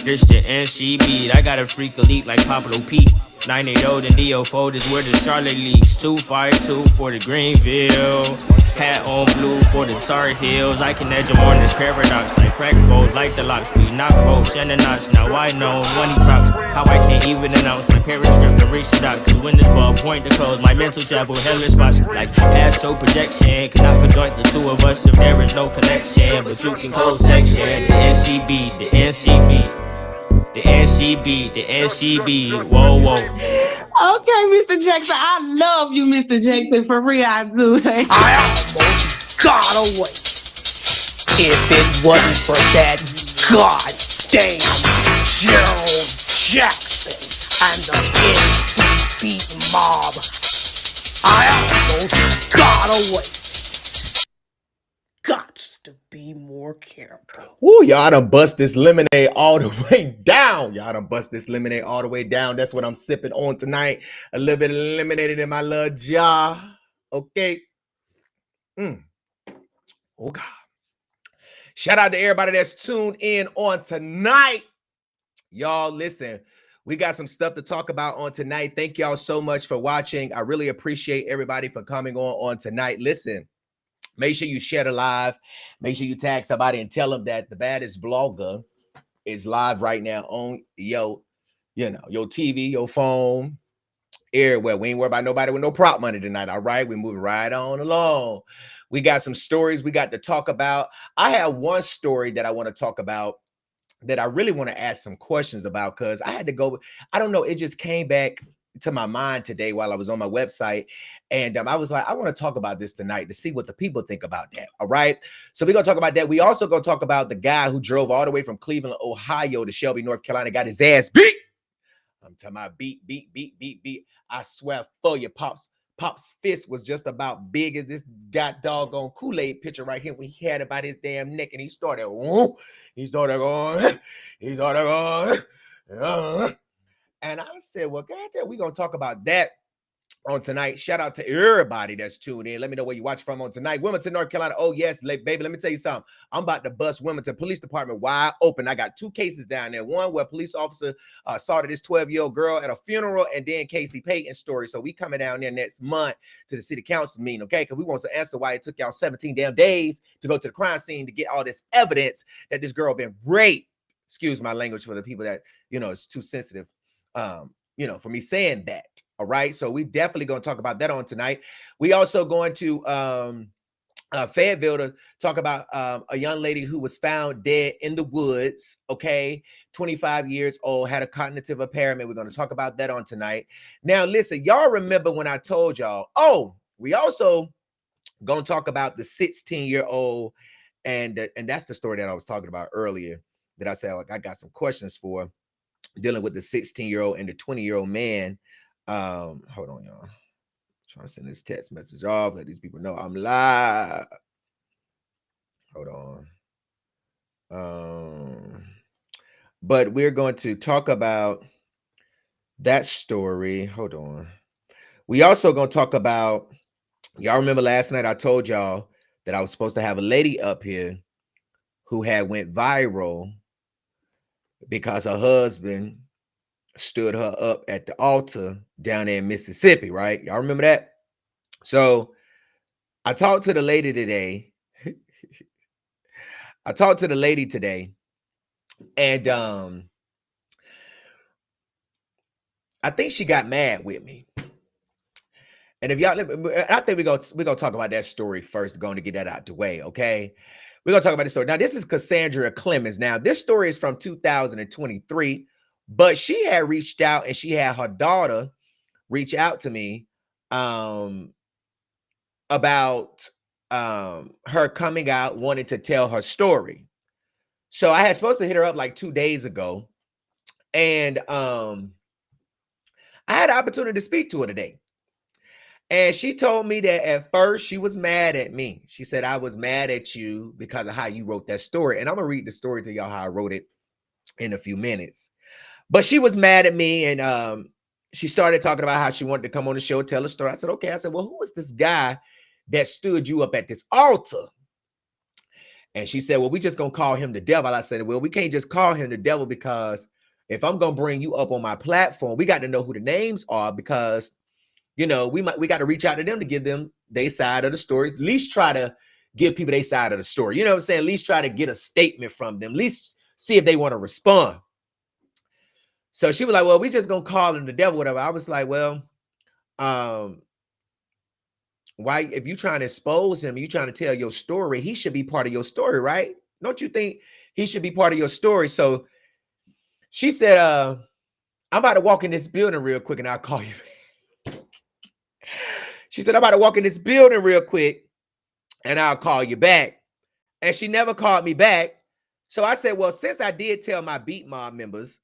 This the NC beat. I got a freak elite like Pablo Pete. 980 and DO4 is where the Charlotte leaks. 252 for the Greenville. Hat on blue for the Tar Heels. I can edge them on this paradox like crack foes, like the locks. We knock bolts and the knots. Now I know when he talks how I can't even announce my parents' script to reach the doc. Cause when this ball point the codes, my mental travel hellish spots like astro projection. Cannot conjoint the two of us if there is no connection. But you can code section. The NCB, the NCB. The NCB, the NCB, whoa, whoa. Okay, Mr. Jackson, I love you, Mr. Jackson, for real, I do. I almost got away. If it wasn't for that goddamn Gerald Jackson and the NCB mob, I almost got away. Gots to be more careful. Ooh, y'all done bust this lemonade all the way down. Y'all done bust this lemonade all the way down. That's what I'm sipping on tonight. A little bit of lemonade in my little jar. Okay. Oh, God. Shout out to everybody that's tuned in on tonight. Y'all, listen, we got some stuff to talk about on tonight. Thank y'all so much for watching. I really appreciate everybody for coming on tonight. Listen. Make sure you share the live. Make sure you tag somebody and tell them that the baddest blogger is live right now on your TV, your phone, everywhere. We ain't worried about nobody with no prop money tonight. All right, we're moving right on along. We got some stories we got to talk about. I have one story that I want to talk about that I really want to ask some questions about because I had to go. I don't know. It just came back to my mind today while I was on my website. And I was like, I want to talk about this tonight to see what the people think about that. All right. So we're going to talk about that. We also going to talk about the guy who drove all the way from Cleveland, Ohio to Shelby, North Carolina, got his ass beat. I'm talking about beat. I swear for you, Pop's fist was just about big as this got doggone Kool-Aid picture right here when he had it by his damn neck and he started going. And I said, well, goddamn, we're going to talk about that on tonight. Shout out to everybody that's tuned in. Let me know where you watch from on tonight. Wilmington, North Carolina. Oh, yes, baby, let me tell you something. I'm about to bust Wilmington Police Department wide open. I got two cases down there. One where a police officer assaulted this 12-year-old girl at a funeral, and then Casey Payton's story. So we coming down there next month to the city council meeting, okay? Because we want to answer why it took y'all 17 damn days to go to the crime scene to get all this evidence that this girl been raped. Excuse my language for the people that, it's too sensitive. For me saying that. All right. So we definitely going to talk about that on tonight. We also going to Fayetteville to talk about a young lady who was found dead in the woods. Okay. 25 years old, had a cognitive impairment. We're going to talk about that on tonight. Now, listen, y'all remember when I told y'all, we also going to talk about the 16-year-old. And that's the story that I was talking about earlier that I said, I got some questions for. Dealing with the 16-year-old and the 20-year-old man. Hold on, y'all. Trying to send this text message off. Let these people know I'm live. Hold on. But we're going to talk about that story. Hold on. We also going to talk about, y'all remember last night I told y'all that I was supposed to have a lady up here who had went viral because her husband stood her up at the altar down there in Mississippi, right? Y'all remember that? So I talked to the lady today. And I think she got mad with me. And if y'all, I think we're gonna talk about that story first, going to get that out the way, okay? We're going to talk about this story. Now, this is Cassandra Clemens. Now, this story is from 2023, but she had reached out and she had her daughter reach out to me about her coming out, wanting to tell her story. So I had supposed to hit her up like 2 days ago. And I had the opportunity to speak to her today. And she told me that at first she was mad at me. She said, I was mad at you because of how you wrote that story. And I'm going to read the story to y'all how I wrote it in a few minutes. But she was mad at me. And she started talking about how she wanted to come on the show, tell a story. I said, okay. I said, well, who was this guy that stood you up at this altar? And she said, well, we just gonna call him the devil. I said, well, we can't just call him the devil, because if I'm gonna bring you up on my platform, we got to know who the names are, because we got to reach out to them to give them their side of the story. At least try to give people their side of the story. You know what I'm saying? At least try to get a statement from them. At least see if they want to respond. So she was like, well, we just gonna call him the devil, whatever. I was like, well, why, if you trying to expose him, you trying to tell your story, he should be part of your story, right? Don't you think he should be part of your story? So she said, I'm about to walk in this building real quick and I'll call you. She said, I'm about to walk in this building real quick and I'll call you back. And she never called me back. So I said, well, since I did tell my Beat Mob members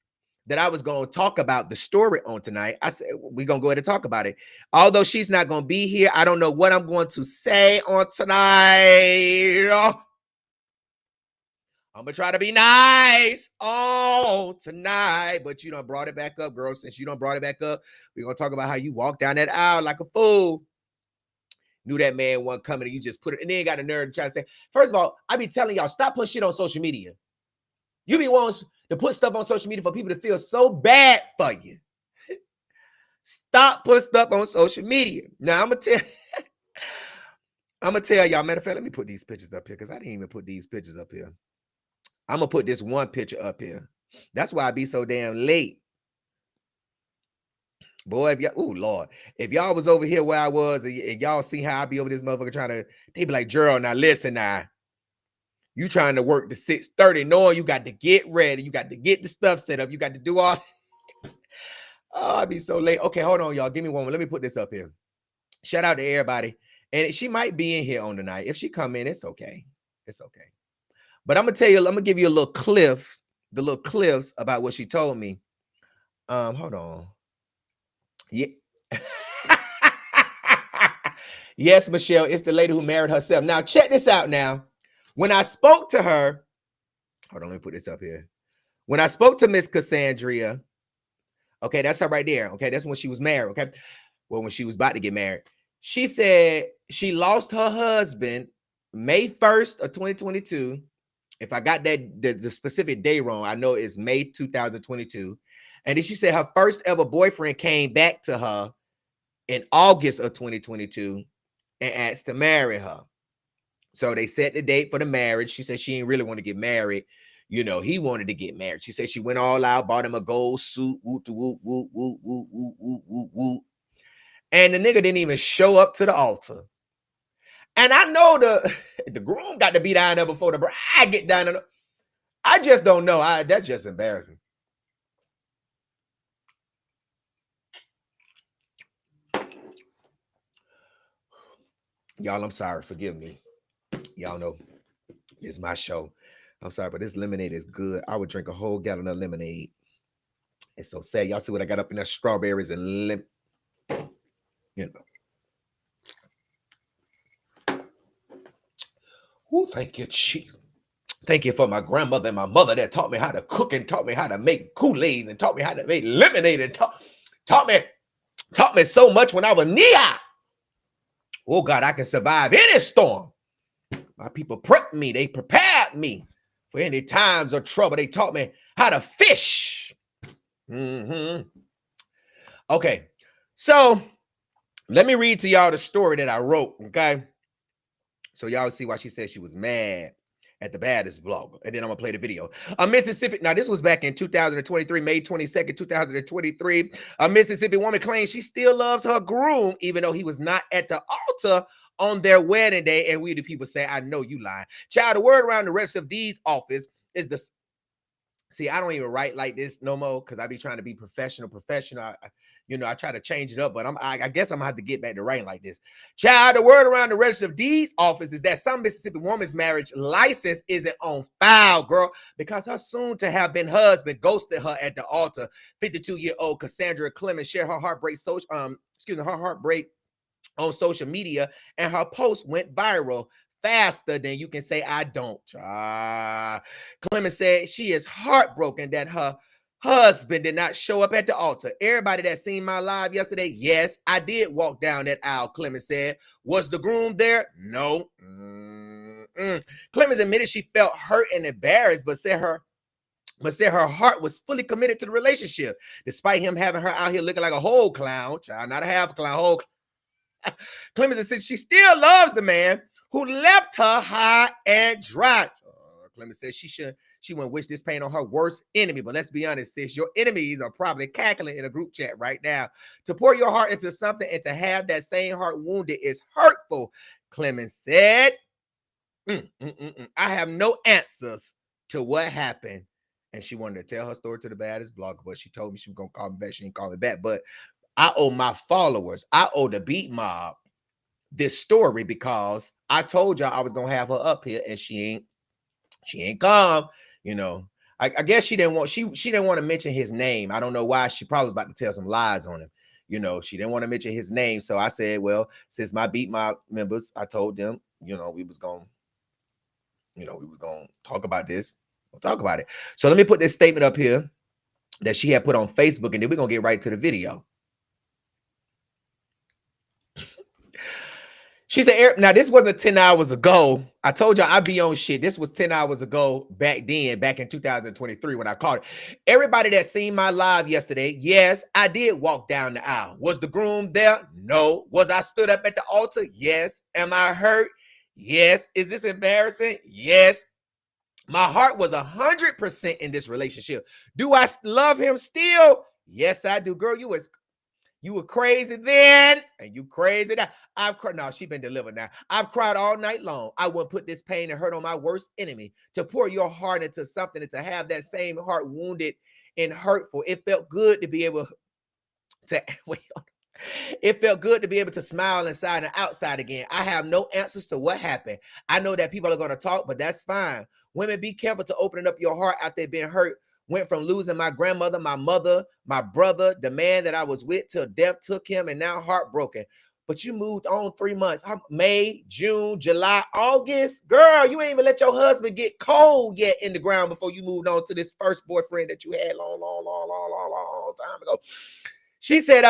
that I was going to talk about the story on tonight, I said, we're going to go ahead and talk about it. Although she's not going to be here, I don't know what I'm going to say on tonight. I'm going to try to be nice tonight, but you done brought it back up, girl. Since you done brought it back up, we're going to talk about how you walked down that aisle like a fool. Knew that man wasn't coming and you just put it, and then got a nerve to try to say, first of all, I be telling y'all, stop putting shit on social media. You be wanting to put stuff on social media for people to feel so bad for you. Stop putting stuff on social media. Now I'm gonna tell y'all, matter of fact, let me put these pictures up here, because I didn't even put these pictures up here. I'm gonna put this one picture up here. That's why I be so damn late. Boy, Lord, if y'all was over here where I was and y'all see how I be over this motherfucker trying to, they be like, Gerald, now listen now. You trying to work the 6:30, knowing you got to get ready. You got to get the stuff set up. You got to do all this. Oh, I'd be so late. Okay, hold on, y'all. Give me one more. Let me put this up here. Shout out to everybody. And she might be in here on the night. If she come in, it's okay. It's okay. But I'm going to tell you, I'm going to give you a little cliffs about what she told me. Hold on. Yeah. Yes, Michelle, it's the lady who married herself. Now, check this out now. When I spoke to her, hold on, let me put this up here. When I spoke to Miss Cassandra, okay, that's her right there. Okay, that's when she was married. Okay, well, when she was about to get married, she said she lost her husband May 1st of 2022. If I got that the specific day wrong, I know it's May 2022. And then she said her first ever boyfriend came back to her in August of 2022 and asked to marry her. So they set the date for the marriage. She said she didn't really want to get married. You know, he wanted to get married. She said she went all out, bought him a gold suit, whoop, whoop, whoop, whoop, whoop, whoop, whoop, whoop, whoop. And the nigga didn't even show up to the altar. And I know the groom got to be down there before the bride get down there. I just don't know. That's just embarrassing. Y'all, I'm sorry. Forgive me. Y'all know it's my show. I'm sorry, but this lemonade is good. I would drink a whole gallon of lemonade. It's so sad. Y'all see what I got up in there? Strawberries and lemon. You know. Oh, thank you, chief. Thank you for my grandmother and my mother that taught me how to cook and taught me how to make Kool-Aid and taught me how to make lemonade and taught me so much when I was knee-high. Oh, God, I can survive any storm. My people prepped me. They prepared me for any times of trouble. They taught me how to fish. Okay, so let me read to y'all the story that I wrote, okay? So y'all see why she said she was mad at the baddest blogger. And then I'm going to play the video. A Mississippi, now this was back in 2023, May 22nd, 2023. A Mississippi woman claims she still loves her groom, even though he was not at the altar on their wedding day. And we the people say, I know you lying. Child, the word around the rest of these office is the... See, I don't even write like this no more because I be trying to be professional. I try to change it up, but I guess I'm gonna have to get back to writing like this. Child, the word around the register of deeds office is that some Mississippi woman's marriage license isn't on file, girl, because her soon-to-have been husband ghosted her at the altar. 52-year-old Cassandra Clemens shared her heartbreak on social media, and her post went viral faster than you can say I don't. Clemens said she is heartbroken that her husband did not show up at the altar. Everybody that seen my live yesterday, yes, I did walk down that aisle, Clemens said. Was the groom there? No. Clemens admitted she felt hurt and embarrassed, but said her heart was fully committed to the relationship, despite him having her out here looking like a whole clown, child, not a half clown, whole clown. Clemens said she still loves the man who left her high and dry. Clemens said she wouldn't wish this pain on her worst enemy. But let's be honest, sis, your enemies are probably cackling in a group chat right now. To pour your heart into something and to have that same heart wounded is hurtful, Clemens said. I have no answers to what happened. And she wanted to tell her story to the baddest blogger, but she told me she was going to call me back. She didn't call me back. But I owe my followers, I owe the beat mob this story, because I told y'all I was going to have her up here, and she ain't come. You know, I guess she didn't want to mention his name. I don't know why. She probably was about to tell some lies on him. You know, she didn't want to mention his name. So I said, well, since my beat mob members, I told them, we was going to talk about this. We'll talk about it. So let me put this statement up here that she had put on Facebook, and then we're going to get right to the video. She said, now this wasn't 10 hours ago. I told y'all I'd be on shit. This was 10 hours ago back then, back in 2023 when I called it. Everybody that seen my live yesterday, yes, I did walk down the aisle. Was the groom there? No. Was I stood up at the altar? Yes. Am I hurt? Yes. Is this embarrassing? Yes. My heart was 100% in this relationship. Do I love him still? Yes, I do. Girl, you were crazy then, and you crazy now. No, she been delivered now. I've cried all night long. I wouldn't put this pain and hurt on my worst enemy. To pour your heart into something and to have that same heart wounded and hurtful. It felt good to be able to It felt good to be able to smile inside and outside again. I have no answers to what happened. I know that people are going to talk, but that's fine. Women, be careful to opening up your heart after being hurt. Went from losing my grandmother, my mother, my brother, the man that I was with, till death took him, and now heartbroken. But you moved on 3 months. May, June, July, August. Girl, you ain't even let your husband get cold yet in the ground before you moved on to this first boyfriend that you had long time ago. She said,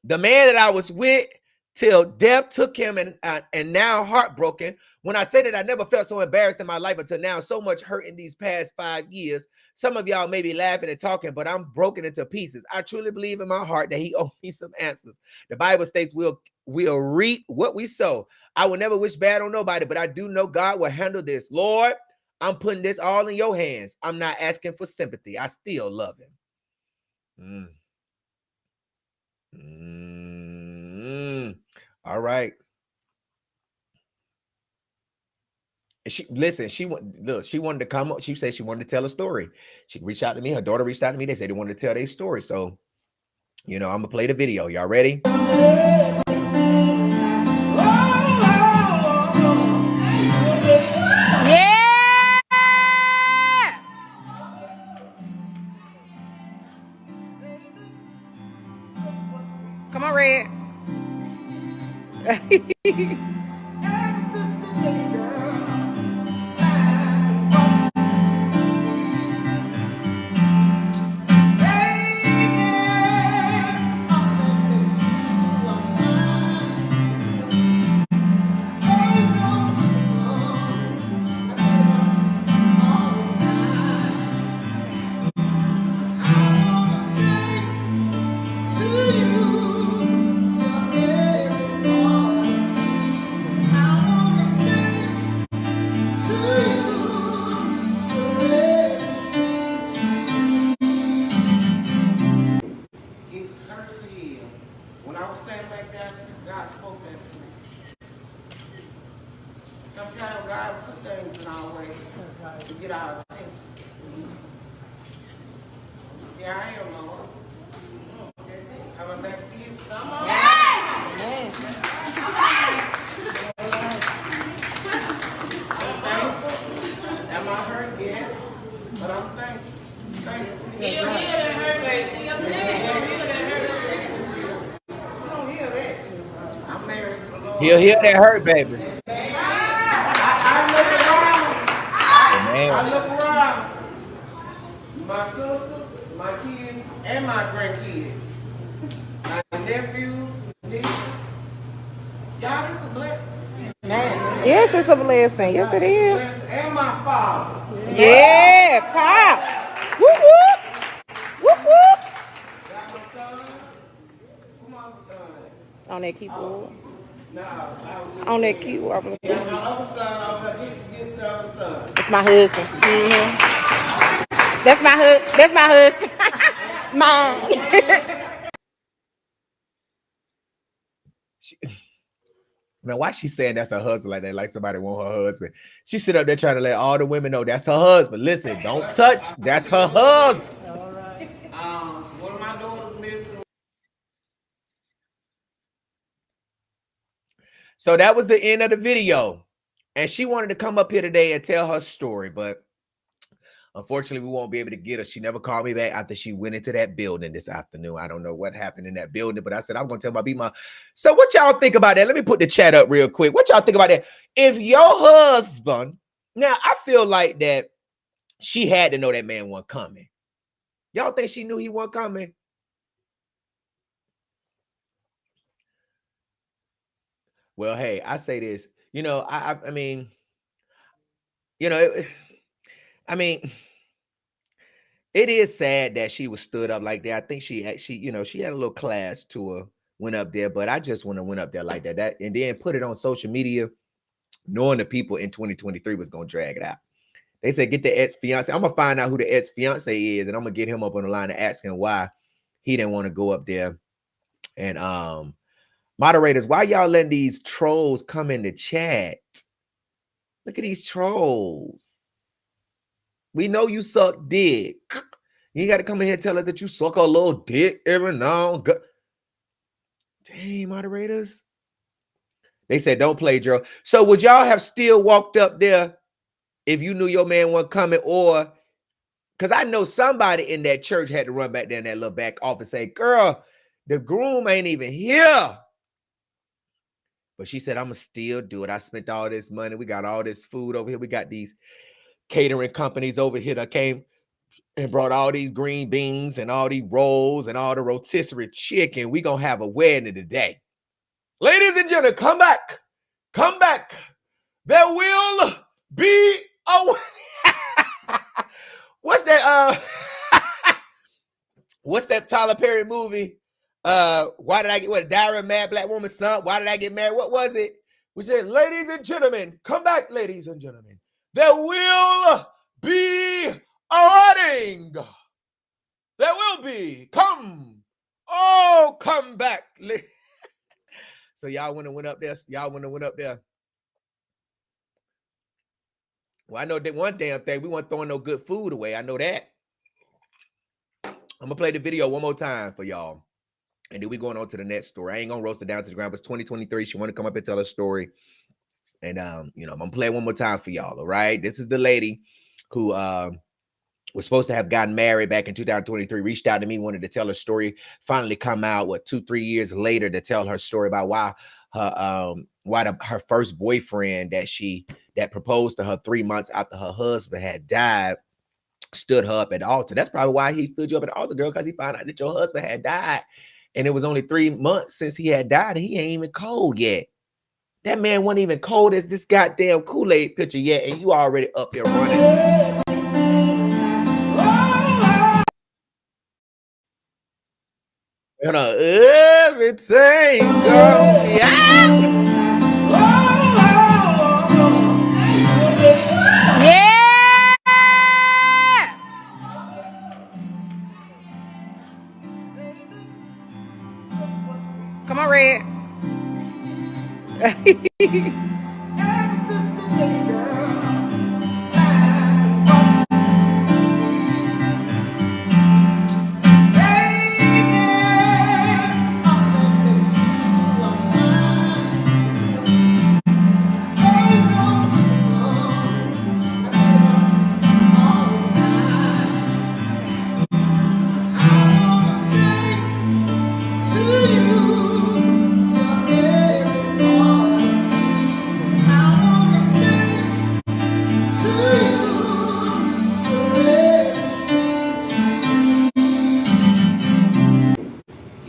the man that I was with till death took him, and now heartbroken. When I say that, I never felt so embarrassed in my life until now. So much hurt in these past 5 years. Some of y'all may be laughing and talking, but I'm broken into pieces. I truly believe in my heart that he owes me some answers. The Bible states we'll reap what we sow. I will never wish bad on nobody, but I do know God will handle this. Lord, I'm putting this all in your hands. I'm not asking for sympathy. I still love him. All right. She wanted to come up. She said she wanted to tell a story. She reached out to me. Her daughter reached out to me. They said they wanted to tell their story. So, I'm gonna play the video. Y'all ready? Yeah! Come on, Red. Sometimes God will put things in our way to get our attention. Yeah, I am, Lord. That's it. Coming back to you. Come on. Yes! I'm thankful. Am I hurt? Yes. But I'm thankful. He'll heal that hurt, baby. He'll heal that. I'm married to the Lord. He'll heal that hurt, baby. I look around. My sister, my kids, and my grandkids. My nephews, nieces. Y'all, it's a blessing. Man. Yes, it's a blessing. Yes, it is. And my father. Yeah, pop. Whoop whoop. Whoop whoop. Got my son. Who my other son at? On that keyboard. Nah, On that keyboard. yeah, my other son, I was like, get the other son. It's my husband. That's my That's my husband. Mine. Now, why she saying that's her husband like that? Like somebody want her husband. She sit up there trying to let all the women know that's her husband. Listen, don't touch. That's her husband. All right. One of my daughters missing. So that was the end of the video. And she wanted to come up here today and tell her story, but unfortunately, we won't be able to get her. She never called me back after she went into that building this afternoon. I don't know what happened in that building, but I said, I'm going to tell my B-Mom. So what y'all think about that? Let me put the chat up real quick. What y'all think about that? If your husband, now I feel like that she had to know that man wasn't coming. Y'all think she knew he wasn't coming? Well, hey, I say this, you know, I mean, you know, I mean, it is sad that she was stood up like that. I think she actually, you know, she had a little class to her, went up there, but I just wouldn't have went up there like that. And then put it on social media, knowing the people in 2023 was going to drag it out. They said, get the ex-fiance. I'm going to find out who the ex-fiance is, and I'm going to get him up on the line and ask him why he didn't want to go up there. And moderators, why y'all letting these trolls come in the chat? Look at these trolls. We know you suck dick. You got to come in here and tell us that you suck a little dick every now and then. Dang, moderators. They said, don't play, Joe. So would y'all have still walked up there if you knew your man wasn't coming? Or, because I know somebody in that church had to run back there in that little back office and say, girl, the groom ain't even here. But she said, I'm going to still do it. I spent all this money. We got all this food over here. We got these catering companies over here that came and brought all these green beans and all these rolls and all the rotisserie chicken. We going to have a wedding today. Ladies and gentlemen, come back. Come back. There will be a what's that? What's that Tyler Perry movie? Why did I get what? Diary of a Mad Black Woman's Son. Why did I get married? What was it? We said, ladies and gentlemen, come back, ladies and gentlemen. There will be a wedding. There will be. Come. Oh, come back. So y'all wouldn't have went up there. Y'all wouldn't have went up there. Well, I know that one damn thing. We weren't throwing no good food away. I know that. I'm going to play the video one more time for y'all. And then we going on to the next story. I ain't going to roast it down to the ground. It's 2023. She want to come up and tell her story. And, you know, I'm going to play it one more time for y'all. All right. This is the lady who was supposed to have gotten married back in 2023, reached out to me, wanted to tell her story, finally come out, 2-3 years later to tell her story about why her first boyfriend that proposed to her 3 months after her husband had died stood her up at the altar. That's probably why he stood you up at the altar, girl, because he found out that your husband had died. And it was only 3 months since he had died, and he ain't even cold yet. That man wasn't even cold as this goddamn Kool-Aid picture yet, and you already up here running. You know, everything goes. Yeah. Come on, Red.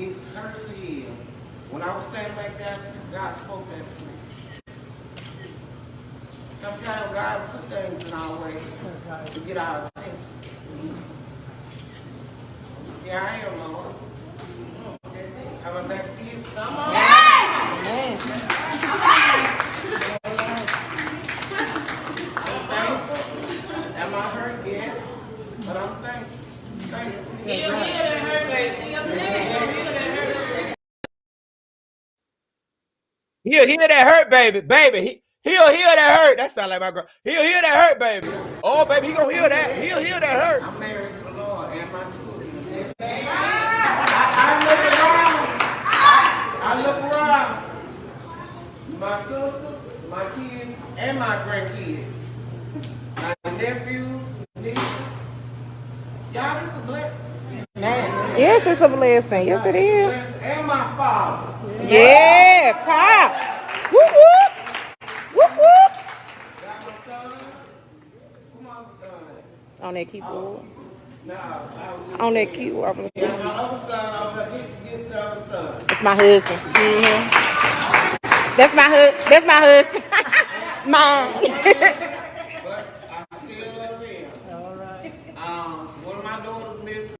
It's hurt to hear. When I was standing back there, God spoke that to me. Sometimes God put things in our way to get our attention. Yeah, I am, Lord. That's it. Coming back to you. Come on. Yes. I'm thankful. Am I hurt? Yes. But I'm thankful. Thankful. He'll heal that hurt, baby. He'll heal that hurt. He'll heal that hurt, baby. Baby, he'll heal that hurt. That sound like my girl. He'll heal that hurt, baby. Oh, baby, he gonna heal that. He'll heal that hurt. I'm married to the Lord and my children. I look around. My sister, my kids, and my grandkids. My nephews, nieces. Y'all, it's a blessing. Yes, it's a blessing. Yes, it is. And my father. Yeah, pop. Whoop whoop. Whoop whoop. Got my son. Come on, son. On that keyboard. No, On that keyboard. yeah, my other son, I'm going to get the other son. It's my husband. That's my husband. Mine. But I still love him. All right. One of my daughters missed.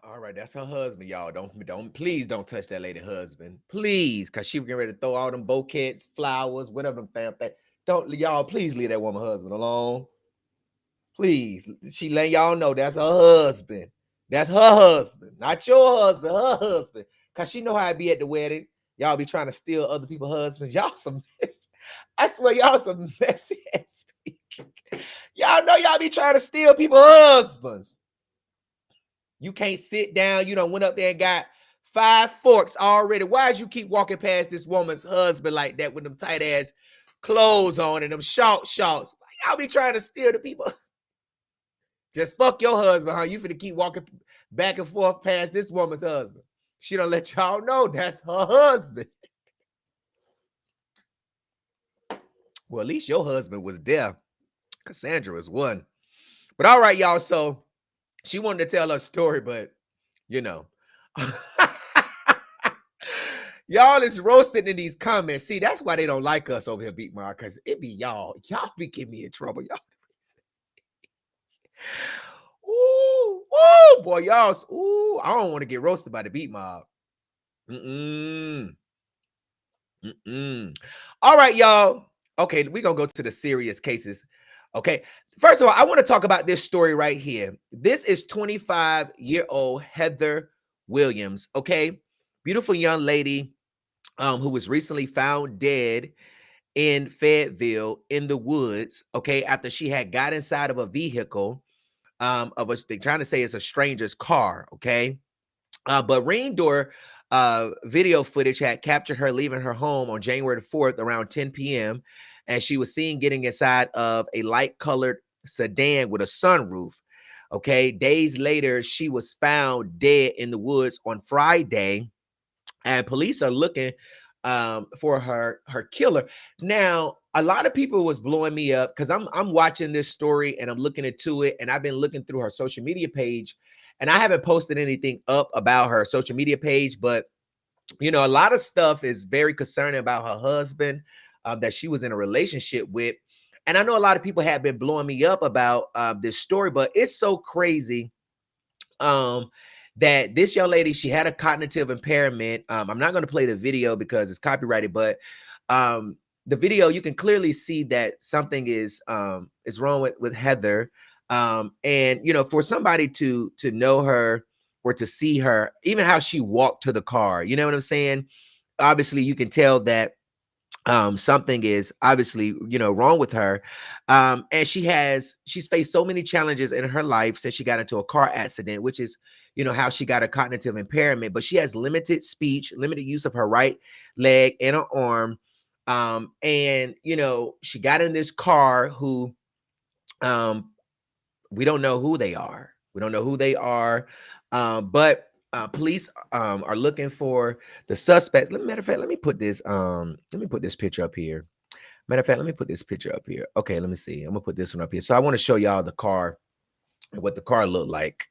All right, that's her husband, y'all. Please don't touch that lady husband. Please, because she was getting ready to throw all them bouquets, flowers, whatever them damn thing. Don't, y'all, please leave that woman husband alone. Please. She letting y'all know that's her husband. That's her husband. Not your husband, her husband. Because she know how I be at the wedding. Y'all be trying to steal other people's husbands. Y'all some mess. I swear y'all some messy ass people. Y'all know y'all be trying to steal people's husbands. You can't sit down. You done went up there and got 5 forks already. Why'd you keep walking past this woman's husband like that with them tight ass clothes on and them short shorts? Y'all be trying to steal the people. Just fuck your husband, huh? You finna keep walking back and forth past this woman's husband. She don't let y'all know that's her husband. Well, at least your husband was there. Cassandra was one. But all right, y'all. So she wanted to tell her story, but you know. Y'all is roasting in these comments. See, that's why they don't like us over here, Beat Mark, because it be y'all. Y'all be getting me in trouble, y'all. Ooh, ooh, boy, y'all. Ooh, I don't want to get roasted by the Beat Mob. All right, y'all. Okay, we're gonna go to the serious cases. Okay, first of all, I want to talk about this story right here. This is 25-year-old Heather Williams. Okay, beautiful young lady who was recently found dead in Fayetteville in the woods. Okay, after she had got inside of a vehicle of what they're trying to say is a stranger's car. Okay, but rain door video footage had captured her leaving her home on January 4th around 10 p.m. and she was seen getting inside of a light-colored sedan with a sunroof. Okay, days later, she was found dead in the woods on Friday, and police are looking for her killer. Now, a lot of people was blowing me up because I'm watching this story and I'm looking into it, and I've been looking through her social media page, and I haven't posted anything up about her social media page, but you know, a lot of stuff is very concerning about her husband that she was in a relationship with. And I know a lot of people have been blowing me up about this story, but it's so crazy that this young lady, she had a cognitive impairment. I'm not going to play the video because it's copyrighted, but the video, you can clearly see that something is wrong with Heather. And, you know, for somebody to know her or to see her, even how she walked to the car, you know what I'm saying? Obviously, you can tell that something is obviously, you know, wrong with her. And she's faced so many challenges in her life since she got into a car accident, which is, you know, how she got a cognitive impairment, but she has limited speech, limited use of her right leg and her arm. And, you know, she got in this car who, we don't know who they are. We don't know who they are. But police are looking for the suspects. Matter of fact, let me put this picture up here. Matter of fact, let me put this picture up here. Okay, let me see. I'm gonna put this one up here. So I want to show y'all the car and what the car looked like.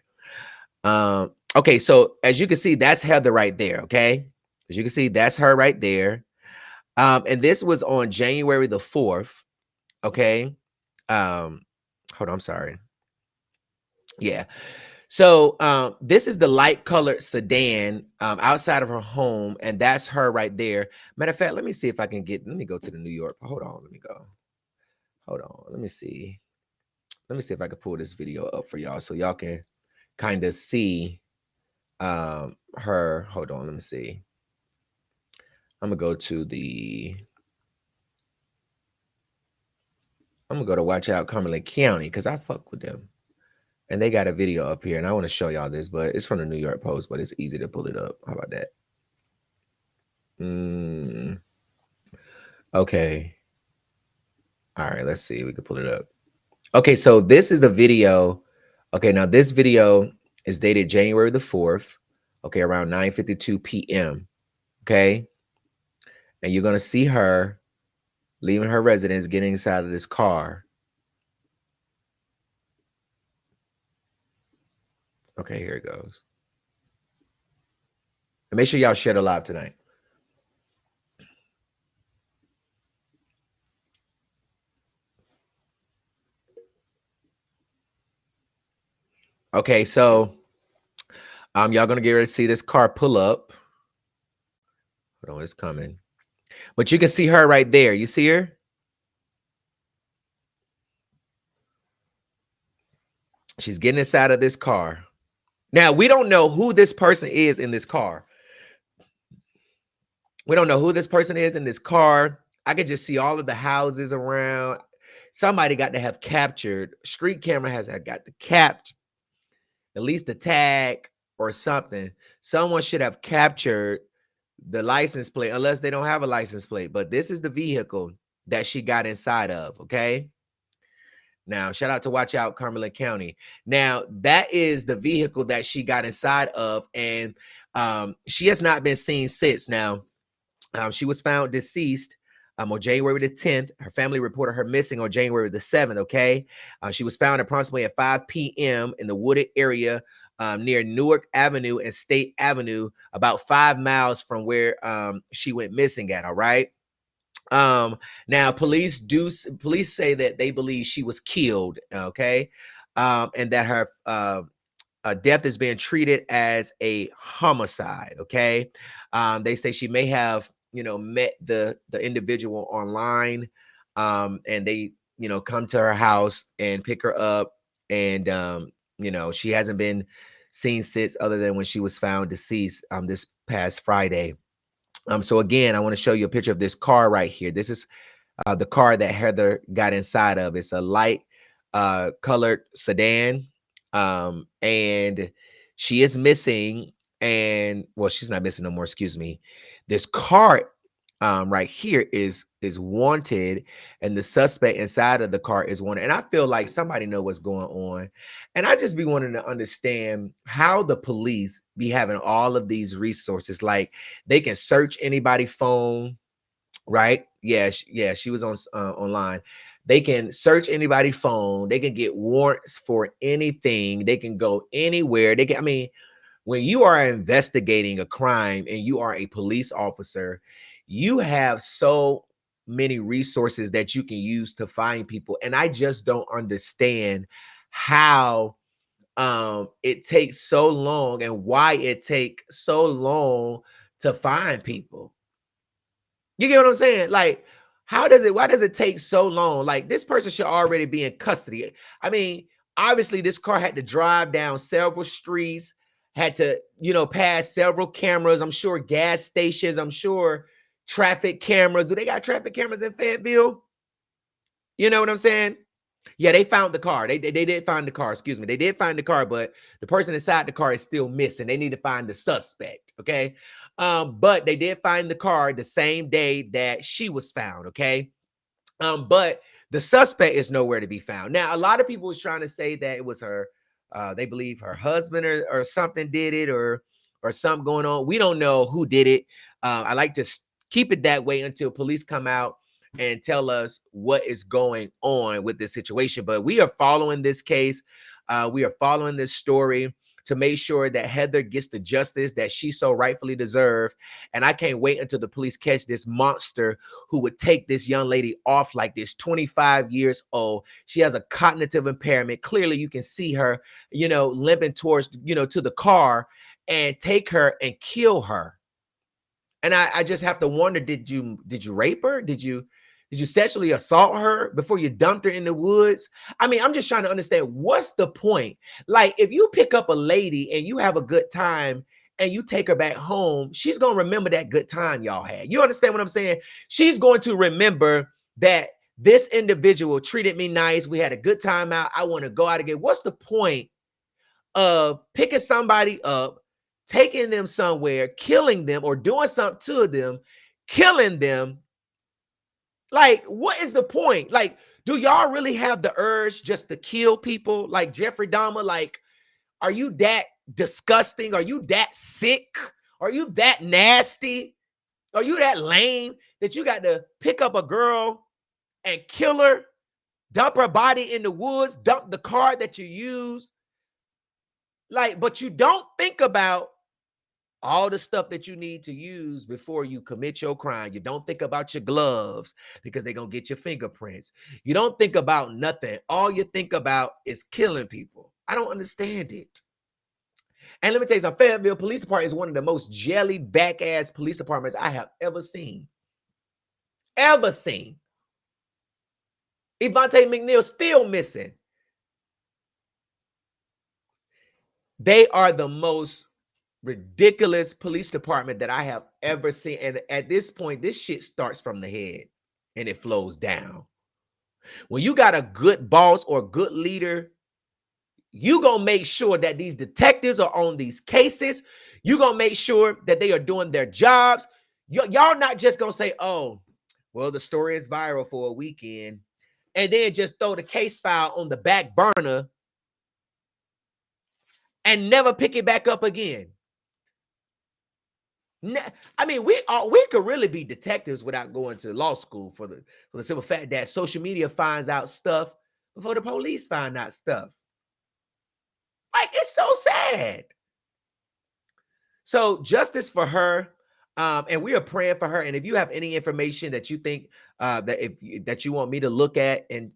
Okay, so as you can see, that's Heather right there. Okay, As you can see, that's her right there. And this was on January the 4th. Okay. Hold on, I'm sorry. Yeah. So this is the light colored sedan outside of her home, and that's her right there. Matter of fact, let me see if I can let me go to the New York. Hold on, let me go. Hold on, let me see. Let me see if I can pull this video up for y'all so y'all can kind of see her. Hold on, let me see. I'm gonna go to Watch Out Cumberland County because I fuck with them. And they got a video up here, and I want to show y'all this, but it's from the New York Post, but it's easy to pull it up. How about that? Okay. All right, let's see. We can pull it up. Okay, so this is the video. Okay, now this video is dated January the 4th. Okay, around 9:52 p.m. Okay. And you're going to see her leaving her residence, getting inside of this car. Okay, here it goes. And make sure y'all share the live tonight. Okay, so y'all gonna get ready to see this car pull up. Hold on, it's coming. But you can see her right there. You see her? She's getting inside of this car. Now, we don't know who this person is in this car. We don't know who this person is in this car. I could just see all of the houses around. Somebody got to have captured. Street camera has got to capture at least the tag or something. Someone should have captured the license plate, unless they don't have a license plate. But this is the vehicle that she got inside of, okay? Now, shout out to Watch Out Cumberland County. Now, that is the vehicle that she got inside of, and she has not been seen since. Now, she was found deceased on January the 10th. Her family reported her missing on January the 7th, okay? She was found approximately at 5 p.m. in the wooded area near Newark Avenue and State Avenue, about 5 miles from where she went missing at, all right? Now police say that they believe she was killed, okay? And that her death is being treated as a homicide, okay? They say she may have, met the individual online, and they, come to her house and pick her up, and she hasn't been seen since, other than when she was found deceased this past Friday. So again, I want to show you a picture of this car right here. This is the car that Heather got inside of. It's a light colored sedan, and she is missing. And well, she's not missing no more. Excuse me. This car right here is wanted, and the suspect inside of the car is wanted. And I feel like somebody know what's going on, and I just be wanting to understand how the police be having all of these resources. Like, they can search anybody's phone, right? Yeah, she was on online. They can search anybody's phone. They can get warrants for anything. They can go anywhere. I mean, when you are investigating a crime and you are a police officer, you have so many resources that you can use to find people. And I just don't understand how it takes so long, and why it takes so long to find people. You get what I'm saying? Like, why does it take so long? Like, this person should already be in custody. I mean, obviously this car had to drive down several streets, had to, pass several cameras. I'm sure gas stations, I'm sure traffic cameras. Do they got traffic cameras in Fayetteville? You know what I'm saying? Yeah, they found the car. They did find the car. Excuse me. They did find the car, but the person inside the car is still missing. They need to find the suspect. Okay. But they did find the car the same day that she was found. Okay. But the suspect is nowhere to be found. Now, a lot of people was trying to say that it was her. They believe her husband or something did it, or something going on. We don't know who did it. I like to keep it that way until police come out and tell us what is going on with this situation. But we are following this case. We are following this story to make sure that Heather gets the justice that she so rightfully deserves. And I can't wait until the police catch this monster who would take this young lady off like this, 25 years old. She has a cognitive impairment. Clearly, you can see her, limping towards, to the car, and take her and kill her. And I just have to wonder, did you rape her? Did you sexually assault her before you dumped her in the woods? I mean, I'm just trying to understand, what's the point? Like, if you pick up a lady and you have a good time and you take her back home, she's going to remember that good time y'all had. You understand what I'm saying? She's going to remember that this individual treated me nice. We had a good time out. I want to go out again. What's the point of picking somebody up, taking them somewhere, killing them, or doing something to them, killing them? Like, what is the point? Like, do y'all really have the urge just to kill people like Jeffrey Dahmer? Like, are you that disgusting? Are you that sick? Are you that nasty? Are you that lame that you got to pick up a girl and kill her, dump her body in the woods, dump the car that you use? Like, but you don't think about all the stuff that you need to use before you commit your crime. You don't think about your gloves because they're going to get your fingerprints. You don't think about nothing. All you think about is killing people. I don't understand it. And let me tell you something, Fayetteville Police Department is one of the most jelly back-ass police departments I have ever seen. Ever seen. Evante McNeil still missing. They are the most ridiculous police department that I have ever seen. And at this point, this shit starts from the head and it flows down. When you got a good boss or good leader, you gonna make sure that these detectives are on these cases. You gonna make sure that they are doing their jobs. Y'all not just gonna say, oh, well, the story is viral for a weekend, and then just throw the case file on the back burner and never pick it back up again. I mean, we could really be detectives without going to law school, for the simple fact that social media finds out stuff before the police find out stuff. Like, it's so sad. So justice for her, and we are praying for her. And if you have any information that you think that you want me to look at, and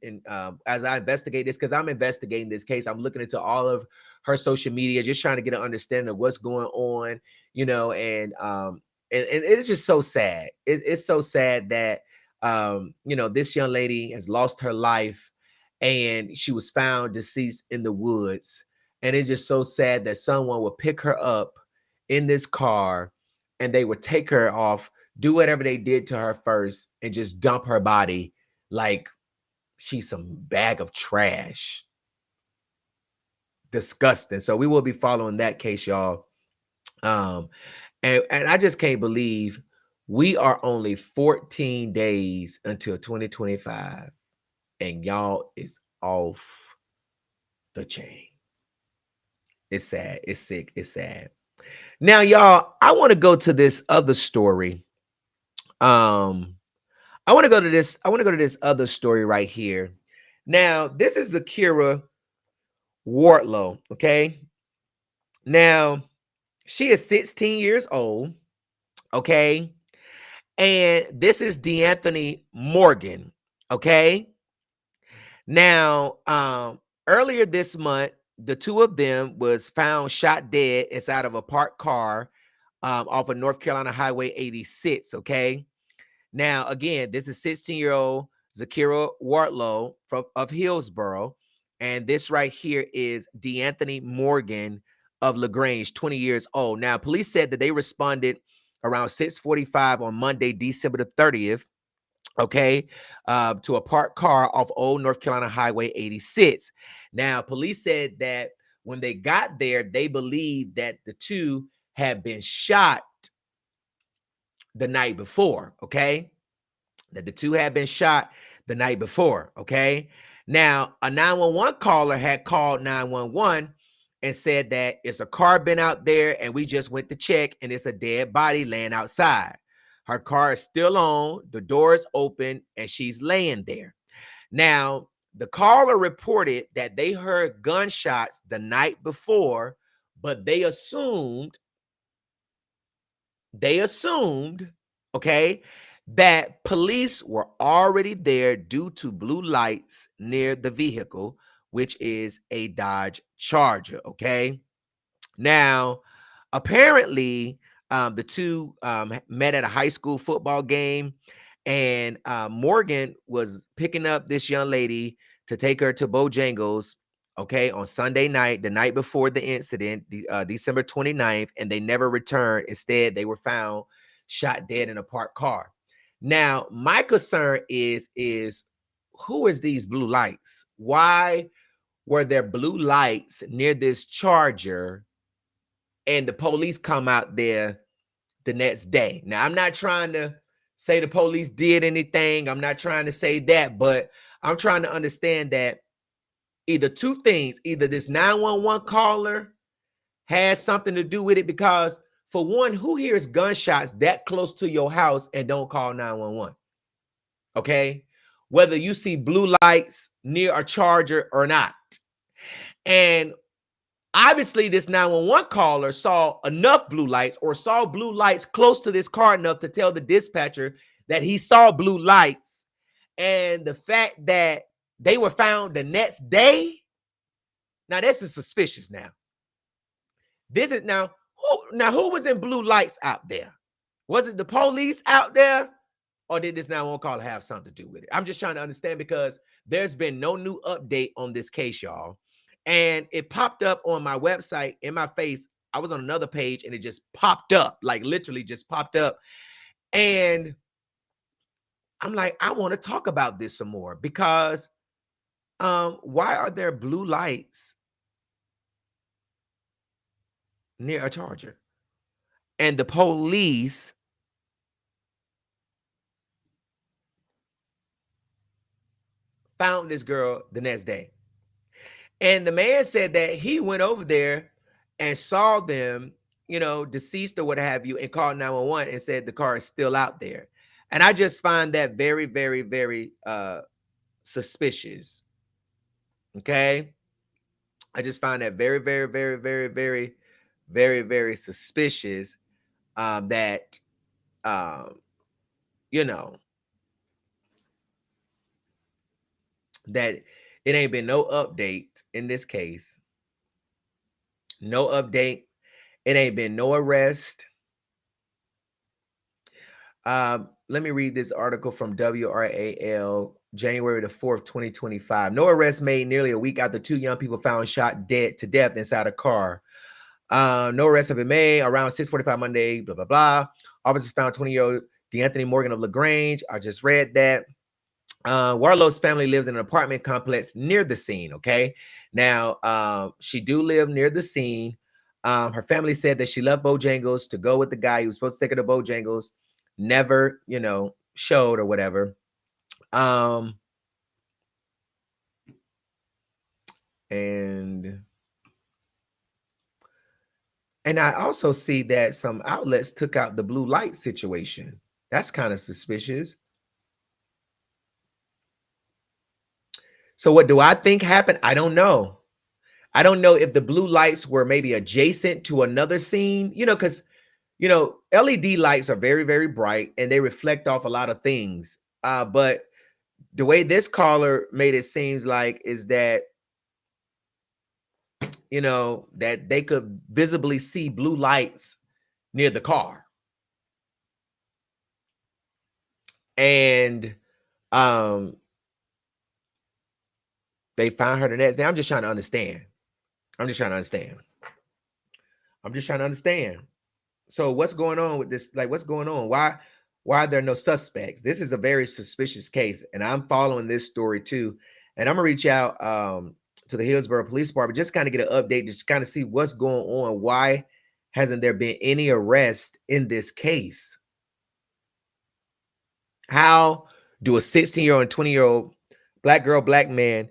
as I investigate this, because I'm investigating this case, I'm looking into all of her social media, just trying to get an understanding of what's going on, and it's just so sad. It's so sad that this young lady has lost her life, and she was found deceased in the woods. And it's just so sad that someone would pick her up in this car and they would take her off, do whatever they did to her first, and just dump her body like she's some bag of trash. Disgusting. So we will be following that case, y'all. And I just can't believe we are only 14 days until 2025, and y'all is off the chain. It's sad. It's sick. It's sad. Now, y'all, I want to go to this other story. I want to go to this other story right here. Now, this is Zakira Wardlow. Okay. Now, she is 16 years old. Okay. And this is DeAnthony Morgan. Okay. Now, earlier this month, the two of them was found shot dead inside of a parked car off of North Carolina Highway 86. Okay. Now, again, this is 16-year-old Zakira Wardlow of Hillsborough. And this right here is DeAnthony Morgan of LaGrange, 20 years old. Now, police said that they responded around 6:45 on Monday, December the 30th. Okay, to a parked car off Old North Carolina Highway 86. Now, police said that when they got there, they believed that the two had been shot the night before. Okay, that the two had been shot the night before. Okay, now a 911 caller had called 911 and said that it's a car been out there and we just went to check and it's a dead body laying outside. Her car is still on, the door is open, and she's laying there. Now, the caller reported that they heard gunshots the night before, but they assumed, okay, that police were already there due to blue lights near the vehicle, which is a Dodge Charger, okay? Now, apparently, the two met at a high school football game, and Morgan was picking up this young lady to take her to Bojangles, okay, on Sunday night, the night before the incident, December 29th, and they never returned. Instead, they were found shot dead in a parked car. Now, my concern is who is these blue lights? Why were there blue lights near this Charger? And the police come out there the next day. Now, I'm not trying to say the police did anything. I'm not trying to say that, but I'm trying to understand that either two things, either this 911 caller has something to do with it, because for one, who hears gunshots that close to your house and don't call 911? Okay? Whether you see blue lights near a Charger or not. And obviously, this 911 caller saw enough blue lights, or saw blue lights close to this car enough to tell the dispatcher that he saw blue lights. And the fact that they were found the next day, now this is suspicious. Now, this is who was in blue lights out there? Was it the police out there, or did this 911 caller have something to do with it? I'm just trying to understand, because there's been no new update on this case, y'all. And it popped up on my website in my face. I was on another page and it just popped up, like literally just popped up. And I'm like, I want to talk about this some more, because why are there blue lights near a Charger? And the police found this girl the next day. And the man said that he went over there and saw them, deceased or what have you, and called 911 and said the car is still out there. And I just find that very, very, very suspicious. Okay. I just find that very, very, very, very, very, very, very suspicious that, that it ain't been no update in this case. No update. It ain't been no arrest. Let me read this article from WRAL, January the 4th, 2025. No arrest made nearly a week after two young people found shot dead to death inside a car. No arrests have been made. Around 6:45 Monday, blah, blah, blah. Officers found 20-year-old DeAnthony Morgan of LaGrange. I just read that. Warlow's family lives in an apartment complex near the scene, okay? Now, she do live near the scene. Her family said that she left Bojangles to go with the guy who was supposed to take her to Bojangles. Never, showed or whatever. And I also see that some outlets took out the blue light situation. That's kind of suspicious. So what do I think happened? I don't know. I don't know if the blue lights were maybe adjacent to another scene, because LED lights are very, very bright and they reflect off a lot of things. But the way this caller made it seems like is that, that they could visibly see blue lights near the car. And they found her the next day. I'm just trying to understand. So what's going on with this? Like, what's going on? Why are there no suspects? This is a very suspicious case, and I'm following this story too. And I'm gonna reach out to the Hillsborough Police Department, just kind of get an update, just kind of see what's going on. Why hasn't there been any arrest in this case? How do a 16-year-old and 20-year-old black girl, black man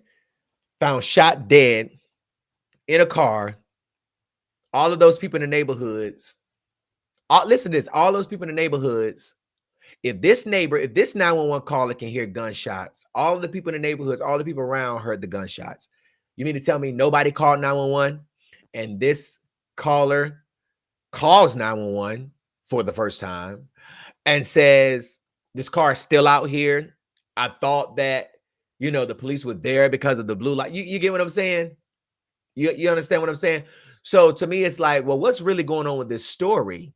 found shot dead in a car? All of those people in the neighborhoods. Listen to this. All those people in the neighborhoods. If this 911 caller can hear gunshots, all of the people in the neighborhoods, all the people around heard the gunshots. You mean to tell me nobody called 911 and this caller calls 911 for the first time and says, this car is still out here. I thought that, the police were there because of the blue light. You get what I'm saying? You understand what I'm saying? So to me, it's like, well, what's really going on with this story?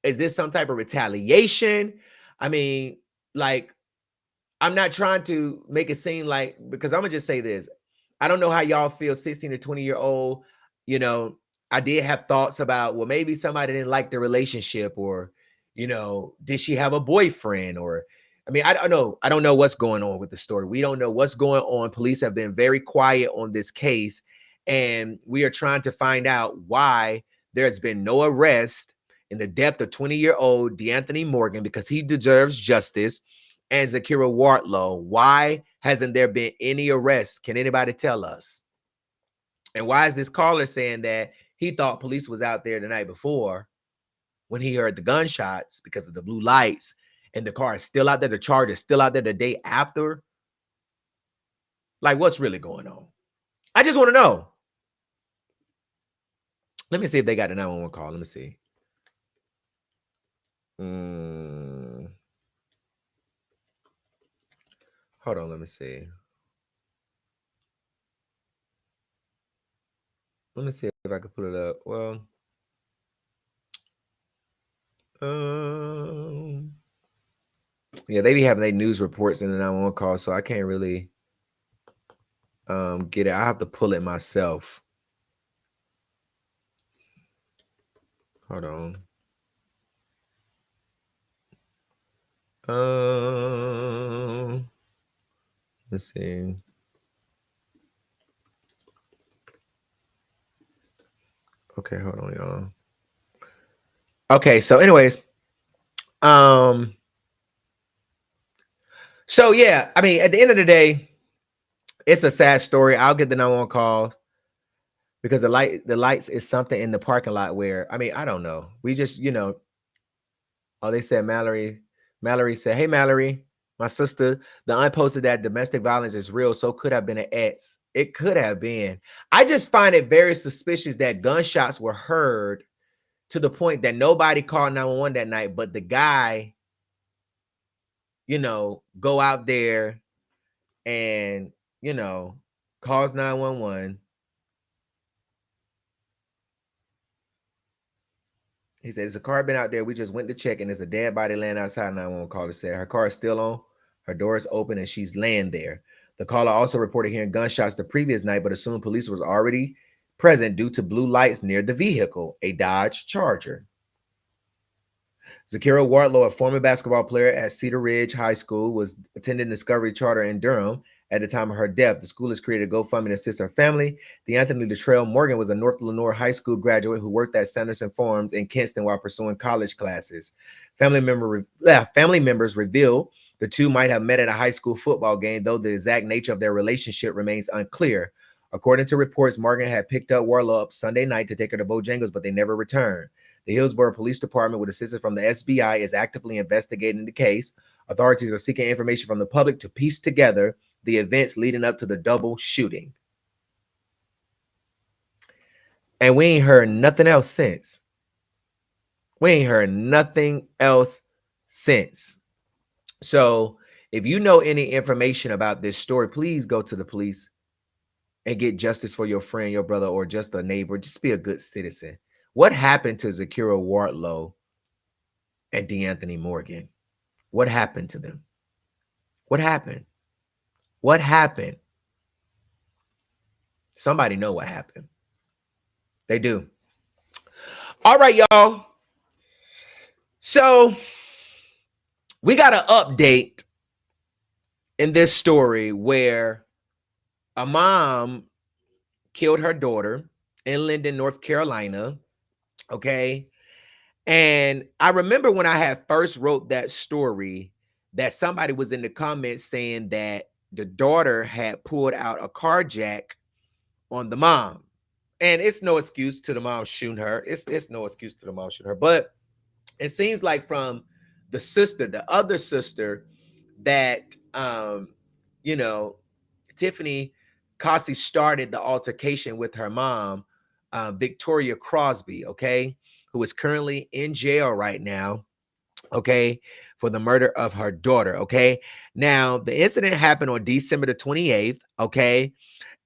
Is this some type of retaliation? I mean, like, I'm not trying to make it seem like, because I'm gonna just say this. I don't know how y'all feel, 16 to 20-year-old. I did have thoughts about, well, maybe somebody didn't like the relationship, or, did she have a boyfriend? Or, I mean, I don't know. I don't know what's going on with the story. We don't know what's going on. Police have been very quiet on this case, and we are trying to find out why there's been no arrest in the death of 20-year-old DeAnthony Morgan, because he deserves justice, and Zakira Wardlow. Why hasn't there been any arrests? Can anybody tell us? And why is this caller saying that he thought police was out there the night before when he heard the gunshots because of the blue lights, and the car is still out there, the Charger is still out there the day after? Like, what's really going on? I just want to know. Let me see if they got the 911 call. Let me see. Hold on, let me see. Let me see if I can pull it up. Well, yeah, they be having their news reports in the 911 call, so I can't really get it. I have to pull it myself. Hold on. Let's see. Okay, hold on, y'all. Okay, so anyways, so yeah, I mean, at the end of the day, it's a sad story. I'll get the 911 call because the lights is something in the parking lot where, I mean, I don't know. We just, oh, they said Mallory. Mallory said, hey, Mallory, my sister, the aunt posted that domestic violence is real, so could have been an ex. It could have been. I just find it very suspicious that gunshots were heard to the point that nobody called 911 that night, but the guy, go out there and, calls 911. He said, there's a car been out there. We just went to check, and there's a dead body laying outside. 911 caller said her car is still on. Her door is open, and she's laying there. The caller also reported hearing gunshots the previous night, but assumed police was already present due to blue lights near the vehicle, a Dodge Charger. Zakira Wardlow, a former basketball player at Cedar Ridge High School, was attending Discovery Charter in Durham at the time of her death. The school has created a GoFundMe to assist her family. DeAnthony Latrell Morgan was a North Lenoir High School graduate who worked at Sanderson Farms in Kinston while pursuing college classes. Family members reveal the two might have met at a high school football game, though the exact nature of their relationship remains unclear. According to reports, Morgan had picked up Wardlow up Sunday night to take her to Bojangles, but they never returned. The Hillsborough Police Department, with assistance from the SBI, is actively investigating the case. Authorities are seeking information from the public to piece together the events leading up to the double shooting. And we ain't heard nothing else since. We ain't heard nothing else since. So if you know any information about this story, please go to the police and get justice for your friend, your brother, or just a neighbor. Just be a good citizen. What happened to Zakira Wardlow and DeAnthony Morgan? What happened to them? What happened? What happened? Somebody know what happened. They do. All right, y'all. So we got an update in this story where a mom killed her daughter in Linden, North Carolina. Okay. And I remember when I had first wrote that story that somebody was in the comments saying that the daughter had pulled out a car jack on the mom. And it's no excuse to the mom shooting her. It's no excuse to the mom shooting her. But it seems like from the sister, the other sister, that Tiffany Cossie started the altercation with her mom Victoria Crosby, okay, who is currently in jail right now, okay, for the murder of her daughter, okay. Now, the incident happened on December the 28th, okay,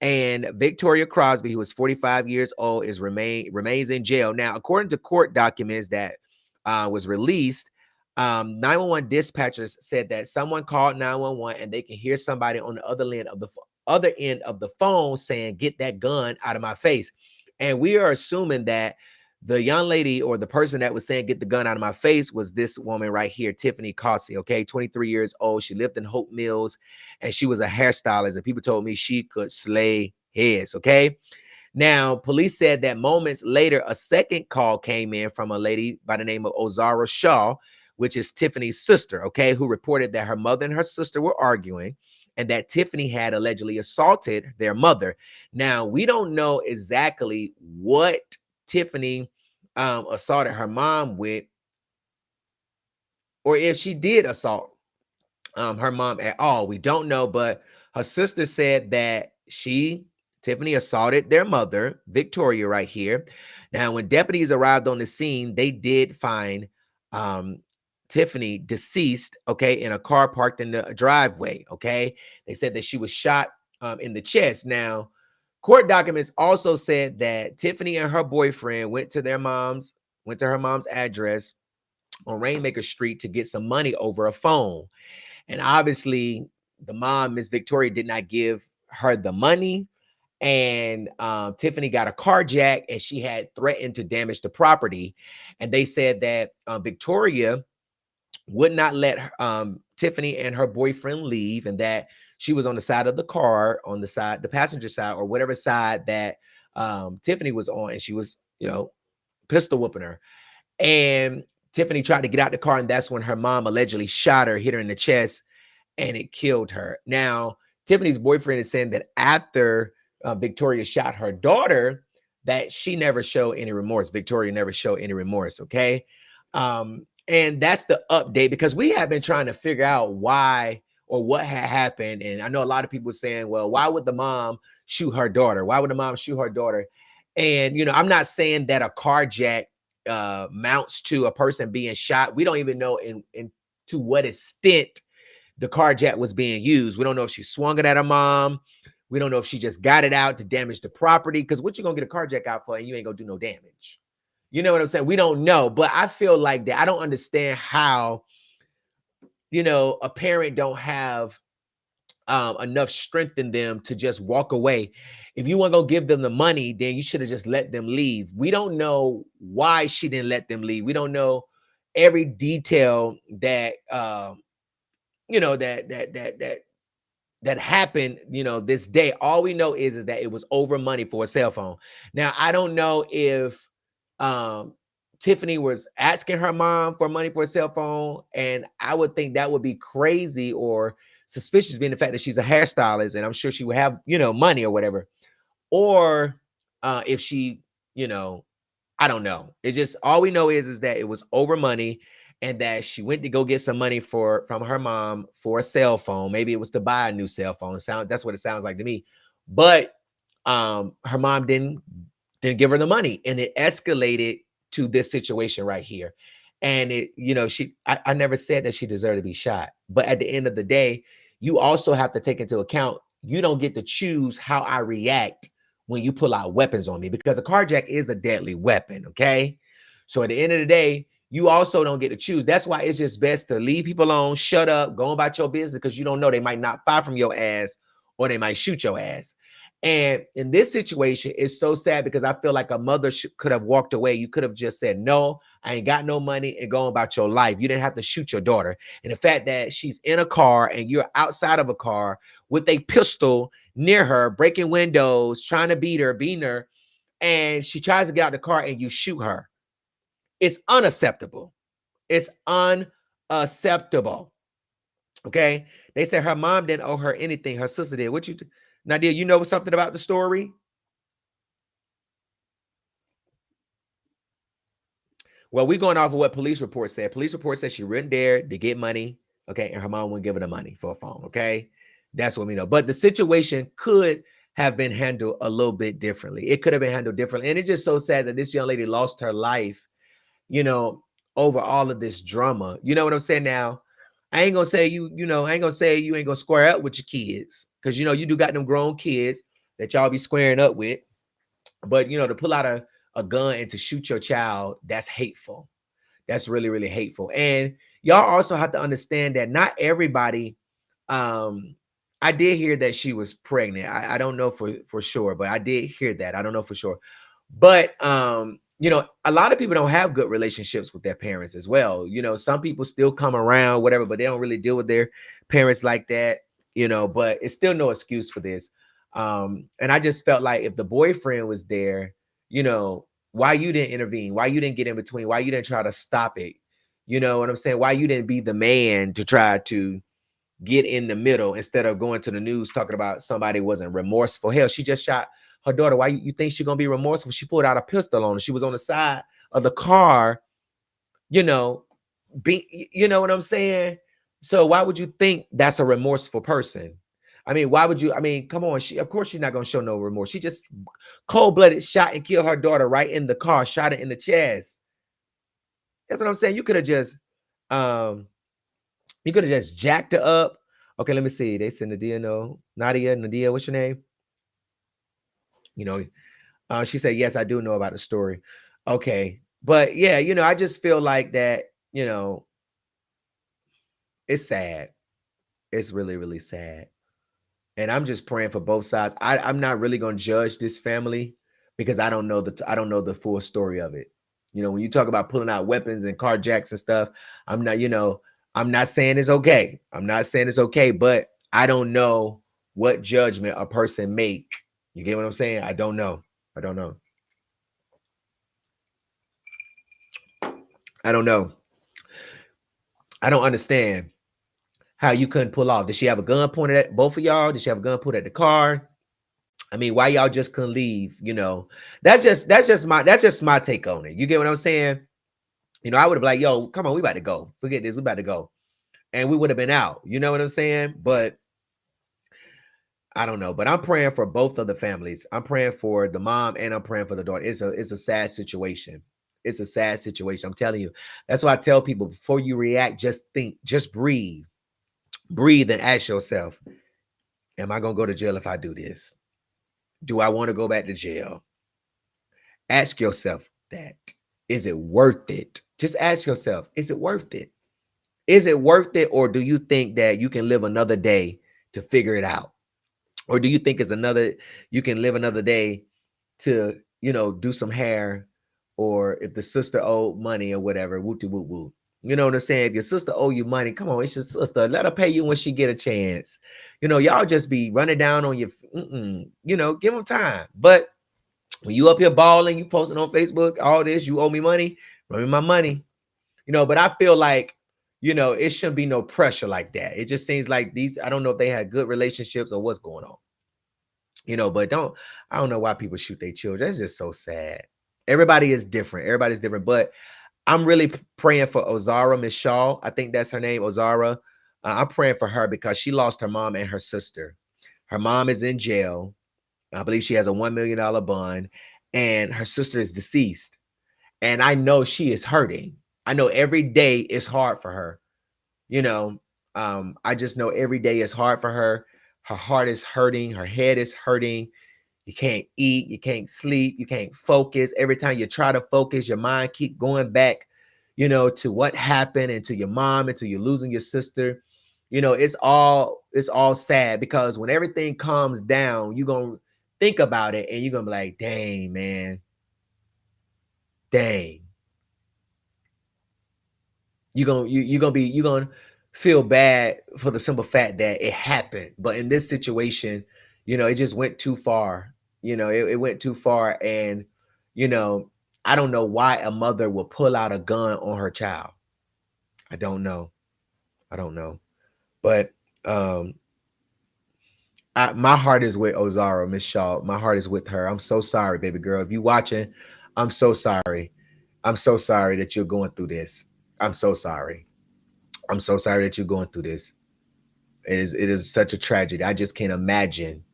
and Victoria Crosby, who is 45 years old, remains in jail. Now, according to court documents that was released, 911 dispatchers said that someone called 911 and they can hear somebody on the other end of the phone saying, "Get that gun out of my face." And we are assuming that the young lady or the person that was saying, "Get the gun out of my face," was this woman right here, Tiffany Causey, okay, 23 years old. She lived in Hope Mills and she was a hairstylist, and people told me she could slay heads, okay? Now, police said that moments later, a second call came in from a lady by the name of Ozara Shaw, which is Tiffany's sister, okay, who reported that her mother and her sister were arguing and that Tiffany had allegedly assaulted their mother. Now, we don't know exactly what Tiffany assaulted her mom with, or if she did assault her mom at all. We don't know, but her sister said that Tiffany assaulted their mother, Victoria, right here. Now, when deputies arrived on the scene, they did find Tiffany deceased, okay, in a car parked in the driveway, okay. They said that she was shot in the chest. Now, court documents also said that Tiffany and her boyfriend went to her mom's address on Rainmaker Street to get some money over a phone. And obviously, the mom, Miss Victoria, did not give her the money. And Tiffany got a carjack and she had threatened to damage the property. And they said that Victoria would not let Tiffany and her boyfriend leave, and that she was on the side of the car, on the passenger side, or whatever side that Tiffany was on, and she was, pistol whooping her. And Tiffany tried to get out the car, and that's when her mom allegedly shot her, hit her in the chest, and it killed her. Now, Tiffany's boyfriend is saying that after Victoria shot her daughter, that she never showed any remorse. Victoria never showed any remorse, okay? And that's the update, because we have been trying to figure out why or what had happened. And I know a lot of people saying, well, why would the mom shoot her daughter? Why would the mom shoot her daughter? And, I'm not saying that a carjack mounts to a person being shot. We don't even know to what extent the carjack was being used. We don't know if she swung it at her mom. We don't know if she just got it out to damage the property, because what you gonna get a carjack out for and you ain't gonna do no damage? You know what I'm saying? We don't know, but I feel like that I don't understand how, a parent don't have enough strength in them to just walk away. If you want to go give them the money, then you should have just let them leave. We don't know why she didn't let them leave. We don't know every detail that that happened, this day. All we know is that it was over money for a cell phone. Now, I don't know if Tiffany was asking her mom for money for a cell phone, and I would think that would be crazy or suspicious, being the fact that she's a hairstylist, and I'm sure she would have, money or whatever. Or if she, I don't know. It's just, all we know is that it was over money, and that she went to go get some money from her mom for a cell phone. Maybe it was to buy a new cell phone. That's what it sounds like to me. But her mom didn't give her the money, and it escalated to this situation right here. And I never said that she deserved to be shot. But at the end of the day, you also have to take into account, you don't get to choose how I react when you pull out weapons on me, because a carjack is a deadly weapon, okay? So at the end of the day, you also don't get to choose. That's why it's just best to leave people alone, shut up, go about your business, because you don't know, they might not fire from your ass or they might shoot your ass. And in this situation, it's so sad, because I feel like a mother could have walked away. You could have just said, no, I ain't got no money, and go about your life. You didn't have to shoot your daughter. And the fact that she's in a car and you're outside of a car with a pistol near her, breaking windows, trying to beating her, and she tries to get out of the car and you shoot her. It's unacceptable. It's unacceptable. Okay. They said her mom didn't owe her anything. Her sister did. Nadia, you know something about the story? Well, we're going off of what police report said. Police report said she went there to get money. Okay. And her mom wouldn't give her the money for a phone. Okay. That's what we know. But the situation could have been handled a little bit differently. It could have been handled differently. And it's just so sad that this young lady lost her life, you know, over all of this drama. You know what I'm saying? Now, I ain't gonna say I ain't gonna say you ain't gonna square up with your kids, because you do got them grown kids that y'all be squaring up with. But to pull out a gun and to shoot your child, that's hateful. That's really, really hateful. And y'all also have to understand that not everybody, I did hear that she was pregnant. I don't know for sure, but I did hear that. I don't know for sure. But a lot of people don't have good relationships with their parents as well. Some people still come around, whatever, but they don't really deal with their parents like that, but it's still no excuse for this. And I just felt like if the boyfriend was there, why you didn't intervene, why you didn't get in between, why you didn't try to stop it. You know what I'm saying? Why you didn't be the man to try to get in the middle instead of going to the news talking about somebody wasn't remorseful. Hell, she just shot her daughter. Why you think she's gonna be remorseful? She pulled out a pistol on her. She was on the side of the car, you know what I'm saying? So why would you think that's a remorseful person? I mean, why would you? I mean, come on. Of course she's not gonna show no remorse. She just cold-blooded shot and killed her daughter right in the car, shot it in the chest. That's what I'm saying. You could have just jacked her up. Okay, let me see. They said Nadia, what's your name? She said, yes, I do know about the story. Okay. But yeah, I just feel like that, it's sad. It's really, really sad. And I'm just praying for both sides. I'm not really going to judge this family because I don't know the full story of it. When you talk about pulling out weapons and carjacks and stuff, I'm not saying it's okay. I'm not saying it's okay, but I don't know what judgment a person make. You get what I'm saying? I don't know. I don't know. I don't know. I don't understand how you couldn't pull off. Did she have a gun pointed at both of y'all? Did she have a gun pointed at the car? I mean, why y'all just couldn't leave? That's just my take on it. You get what I'm saying? I would have been like, yo, come on, we about to go. Forget this, we about to go. And we would have been out. You know what I'm saying? But I don't know. But I'm praying for both of the families. I'm praying for the mom and I'm praying for the daughter. It's a sad situation. It's a sad situation. I'm telling you. That's why I tell people before you react, just think, just breathe. Breathe and ask yourself, am I going to go to jail if I do this? Do I want to go back to jail? Ask yourself that. Is it worth it? Just ask yourself, is it worth it? Is it worth it? Or do you think that you can live another day to figure it out? Or do you think you can live another day to, do some hair, or if the sister owed money or whatever, whoop de whoop whoop. You know what I'm saying? If your sister owe you money, come on, it's your sister. Let her pay you when she get a chance. Y'all just be running down on your, give them time. But when you up here balling, you posting on Facebook, all this, you owe me money, run me my money. But I feel like, it shouldn't be no pressure like that. It just seems like I don't know if they had good relationships or what's going on. But I don't know why people shoot their children. That's just so sad. Everybody is different. Everybody's different. But I'm really praying for Ozara Miss Shaw. I think that's her name, Ozara. I'm praying for her because she lost her mom and her sister. Her mom is in jail. I believe she has a $1 million bond, and her sister is deceased. And I know she is hurting. I know every day is hard for her. I just know every day is hard for her. Her heart is hurting. Her head is hurting. You can't eat. You can't sleep. You can't focus. Every time you try to focus, your mind keep going back, to what happened and to your mom and to you losing your sister. It's all sad because when everything calms down, you're going to think about it and you're going to be like, dang, man. Dang. You're going to feel bad for the simple fact that it happened. But in this situation, it just went too far. It went too far. And, I don't know why a mother would pull out a gun on her child. I don't know. But my heart is with Ozara, Miss Shaw. My heart is with her. I'm so sorry, baby girl. If you're watching, I'm so sorry. I'm so sorry that you're going through this. I'm so sorry. I'm so sorry that you're going through this. It is such a tragedy. I just can't imagine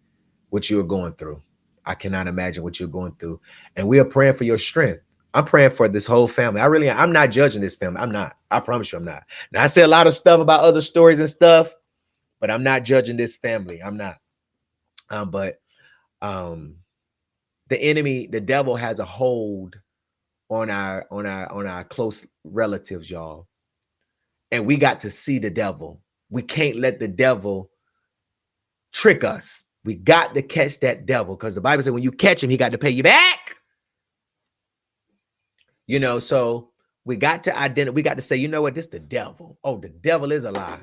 what you're going through. I cannot imagine what you're going through. And we are praying for your strength. I'm praying for this whole family. I'm not judging this family. I'm not. I promise you I'm not. Now, I say a lot of stuff about other stories and stuff, but I'm not judging this family. I'm not. But the enemy, the devil has a hold on our close relatives, y'all. And we got to see the devil. We can't let the devil trick us. We got to catch that devil, because the Bible said when you catch him, he got to pay you back. You know, so we got to identify. We got to say, you know what? This is the devil. Oh, the devil is a lie.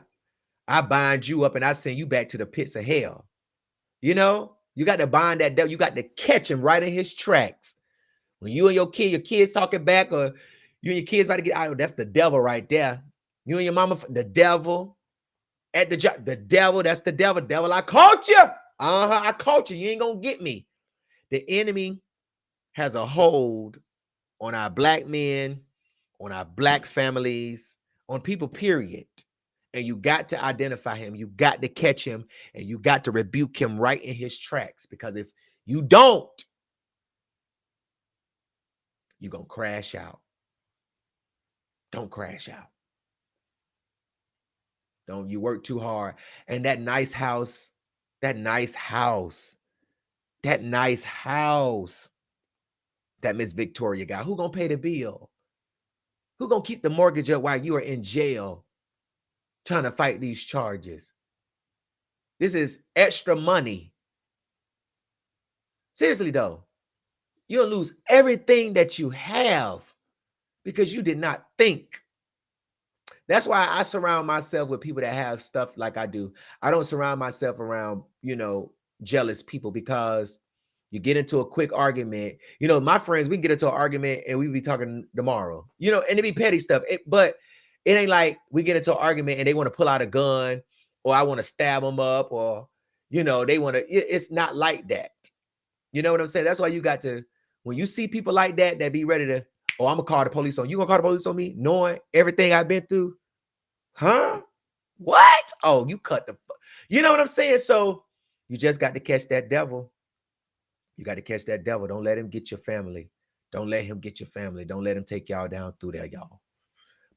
I bind you up and I send you back to the pits of hell. You know, you got to bind that devil. You got to catch him right in his tracks. When you and your kids talking back, or you and your kids about to get out, that's the devil right there. You and your mama, the devil at the job, the devil, that's the devil. Devil, I caught you. I caught you. You ain't gonna get me. The enemy has a hold on our black men, on our black families, on people, period. And you got to identify him. You got to catch him, and you got to rebuke him right in his tracks. Because if you don't, you're going to crash out. Don't crash out. Don't you work too hard. And that nice house that Miss Victoria got, who going to pay the bill? Who going to keep the mortgage up while you are in jail trying to fight these charges? This is extra money. Seriously, though, you'll lose everything that you have because you did not think. That's why I surround myself with people that have stuff like I do. I don't surround myself around, jealous people, because you get into a quick argument. My friends, we can get into an argument and we be talking tomorrow, and it be petty stuff. But it ain't like we get into an argument and they want to pull out a gun, or I want to stab them up, or, they want to, it's not like that. You know what I'm saying? That's why you got to, when you see people like that be ready to, oh, I'm going to call the police on you. Going to call the police on me, knowing everything I've been through? Huh? What? Oh, you cut the, you know what I'm saying? So you just got to catch that devil. You got to catch that devil. Don't let him get your family. Don't let him get your family. Don't let him take y'all down through there, y'all.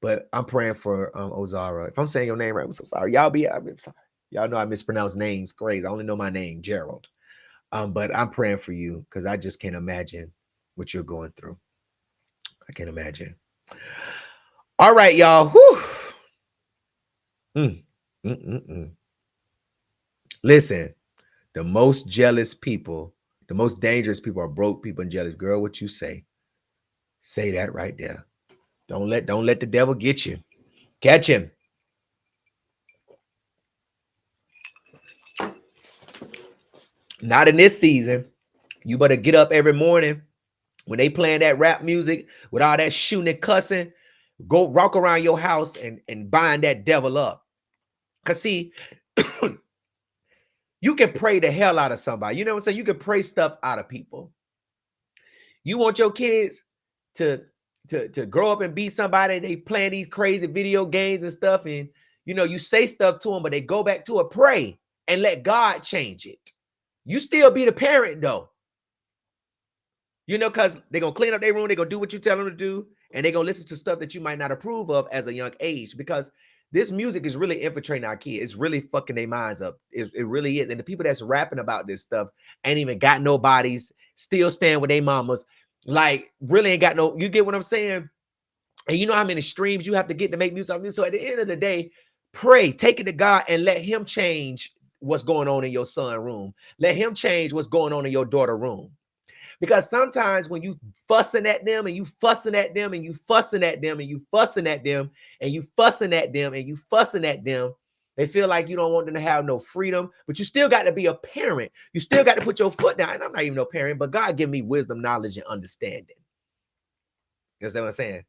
But I'm praying for Ozara. If I'm saying your name right, I'm so sorry. I'm sorry. Y'all know I mispronounce names crazy. I only know my name, Gerald. But I'm praying for you, because I just can't imagine what you're going through. I can't imagine. All right, y'all. Whew. Listen, the most jealous people, the most dangerous people are broke people and jealous. Girl, what you say? Say that right there. Don't let the devil get you. Catch him. Not in this season. You better get up every morning when they playing that rap music with all that shooting and cussing. Go walk around your house and bind that devil up. Because see, you can pray the hell out of somebody. You know what I'm saying? You can pray stuff out of people. You want your kids to grow up and be somebody, they playing these crazy video games and stuff, and you say stuff to them, but they go back to it. Pray and let God change it. You still be the parent though. Because they're going to clean up their room. They're going to do what you tell them to do. And they're going to listen to stuff that you might not approve of as a young age, because this music is really infiltrating our kids. It's really fucking their minds up. It really is. And the people that's rapping about this stuff ain't even got no bodies, still staying with their mamas. Like, really ain't got no, you get what I'm saying? And you know how many streams you have to get to make music. So at the end of the day, pray, take it to God, and let him change what's going on in your son's room. Let him change what's going on in your daughter's room. Because sometimes when you fussing at them and you fussing at them and you fussing at them and you fussing at them and you fussing at them and you fussing at them, they feel like you don't want them to have no freedom, but you still got to be a parent. You still got to put your foot down. And I'm not even no parent, but God give me wisdom, knowledge, and understanding. You understand what I'm saying?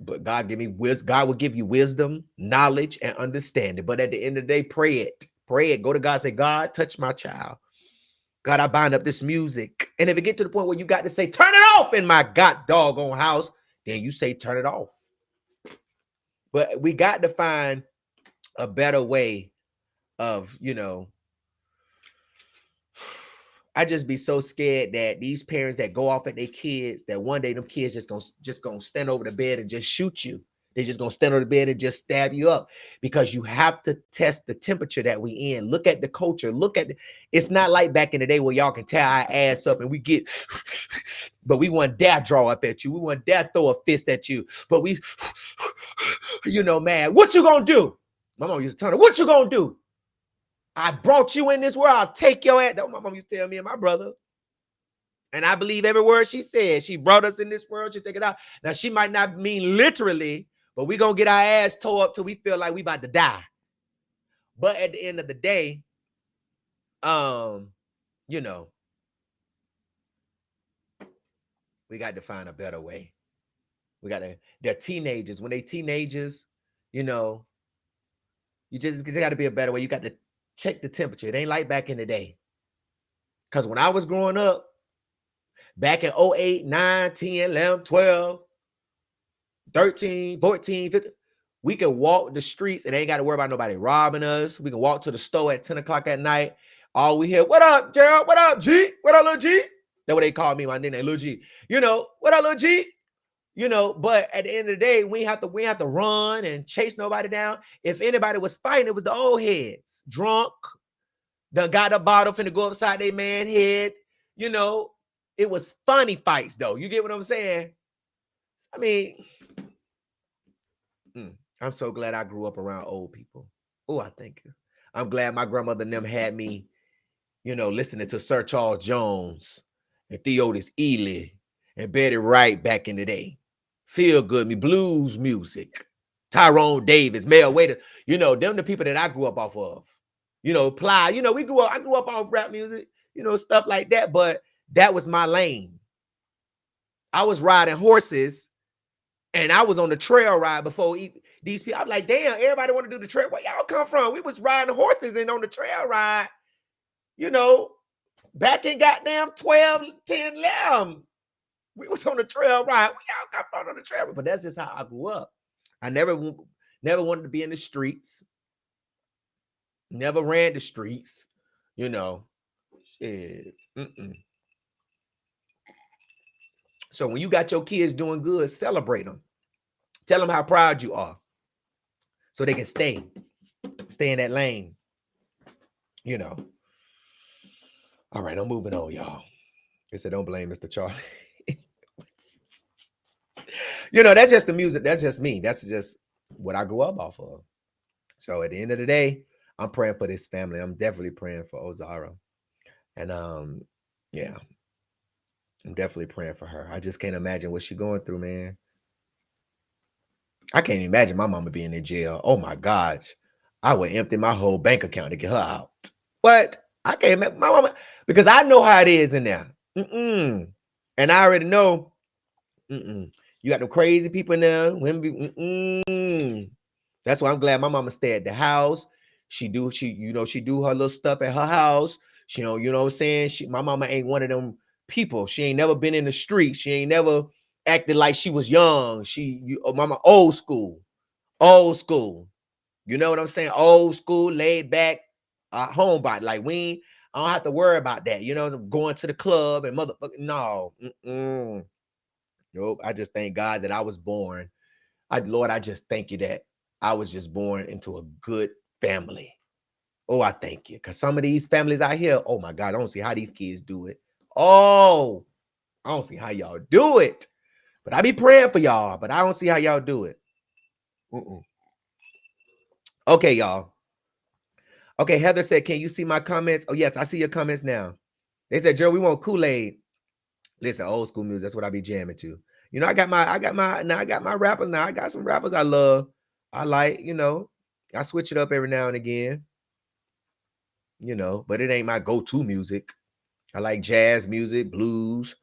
But God give me wisdom. God will give you wisdom, knowledge, and understanding. But at the end of the day, pray it. Pray it. Go to God, say, God, touch my child. God, I bind up this music. And if it get to the point where you got to say, turn it off in my god doggone house, then you say, turn it off. But we got to find a better way of, I just be so scared that these parents that go off at their kids, that one day them kids just gonna stand over the bed and just shoot you. They just gonna stand over the bed and just stab you up, because you have to test the temperature that we in. Look at the culture. It's not like back in the day where y'all can tear our ass up and we get, but we want dare draw up at you. We want dare throw a fist at you, but we, man, what you gonna do? My mom used to tell her, what you gonna do? I brought you in this world. I'll take your ass. That's what my mom used to tell me and my brother. And I believe every word she said. She brought us in this world. She take it out. Now, she might not mean literally, but we going to get our ass tore up till we feel like we about to die. But at the end of the day, we got to find a better way. They're teenagers. When they teenagers, you just got to be a better way. You got to check the temperature. It ain't like back in the day. Because when I was growing up, back in 08, 9, 10, 11, 12, 13, 14, 15, we could walk the streets and ain't got to worry about nobody robbing us. We can walk to the store at 10 o'clock at night. All we hear, what up, Gerald? What up, G? What up, little G? That's what they call me, my name, little G. What up, little G? But at the end of the day, we have to run and chase nobody down. If anybody was fighting, it was the old heads, drunk, done got a bottle finna go upside their man head. It was funny fights, though. You get what I'm saying? I mean, I'm so glad I grew up around old people. Oh, I thank you. I'm glad my grandmother and them had me, listening to Sir Charles Jones and Theodis Ely and Betty Wright back in the day. Feel good me, blues music, Tyrone Davis, Mel Waiter. Them the people that I grew up off of. Ply. I grew up off rap music, stuff like that. But that was my lane. I was riding horses, and I was on the trail ride before these people. I'm like, damn, everybody want to do the trail. Where y'all come from? We was riding horses and on the trail ride, back in goddamn 12, 10, 11. We was on the trail ride. Where y'all come from on the trail ride? But that's just how I grew up. I never wanted to be in the streets. Never ran the streets. Shit. So when you got your kids doing good, celebrate them. Tell them how proud you are, so they can stay in that lane. All right, I'm moving on, y'all. They said, don't blame Mr. Charlie. That's just the music. That's just me. That's just what I grew up off of. So at the end of the day, I'm praying for this family. I'm definitely praying for Ozara. And yeah, I'm definitely praying for her. I just can't imagine what she's going through, man. I can't imagine my mama being in jail. Oh my gosh. I would empty my whole bank account to get her out. What? I can't imagine my mama, because I know how it is in there. And I already know. You got the crazy people in there. Women. That's why I'm glad my mama stay at the house. She do her little stuff at her house. She don't, what I'm saying? My mama ain't one of them people. She ain't never been in the street. She ain't never acted like she was young. Mama old school. You know what I'm saying? Old school, laid back, homebody. Like I don't have to worry about that. Going to the club and motherfucking no. Nope. I just thank God that I was born. Lord, I just thank you that I was just born into a good family. Oh, I thank you. Because some of these families out here, oh my God, I don't see how these kids do it. Oh, I don't see how y'all do it. But I be praying for y'all, but I don't see how y'all do it. Okay, y'all. Okay, Heather said, can you see my comments? Oh, yes, I see your comments now. They said, Joe, we want Kool-Aid. Listen, old school music, that's what I be jamming to. I got my rappers now. I got some rappers I love. I like, I switch it up every now and again. But it ain't my go-to music. I like jazz music, blues,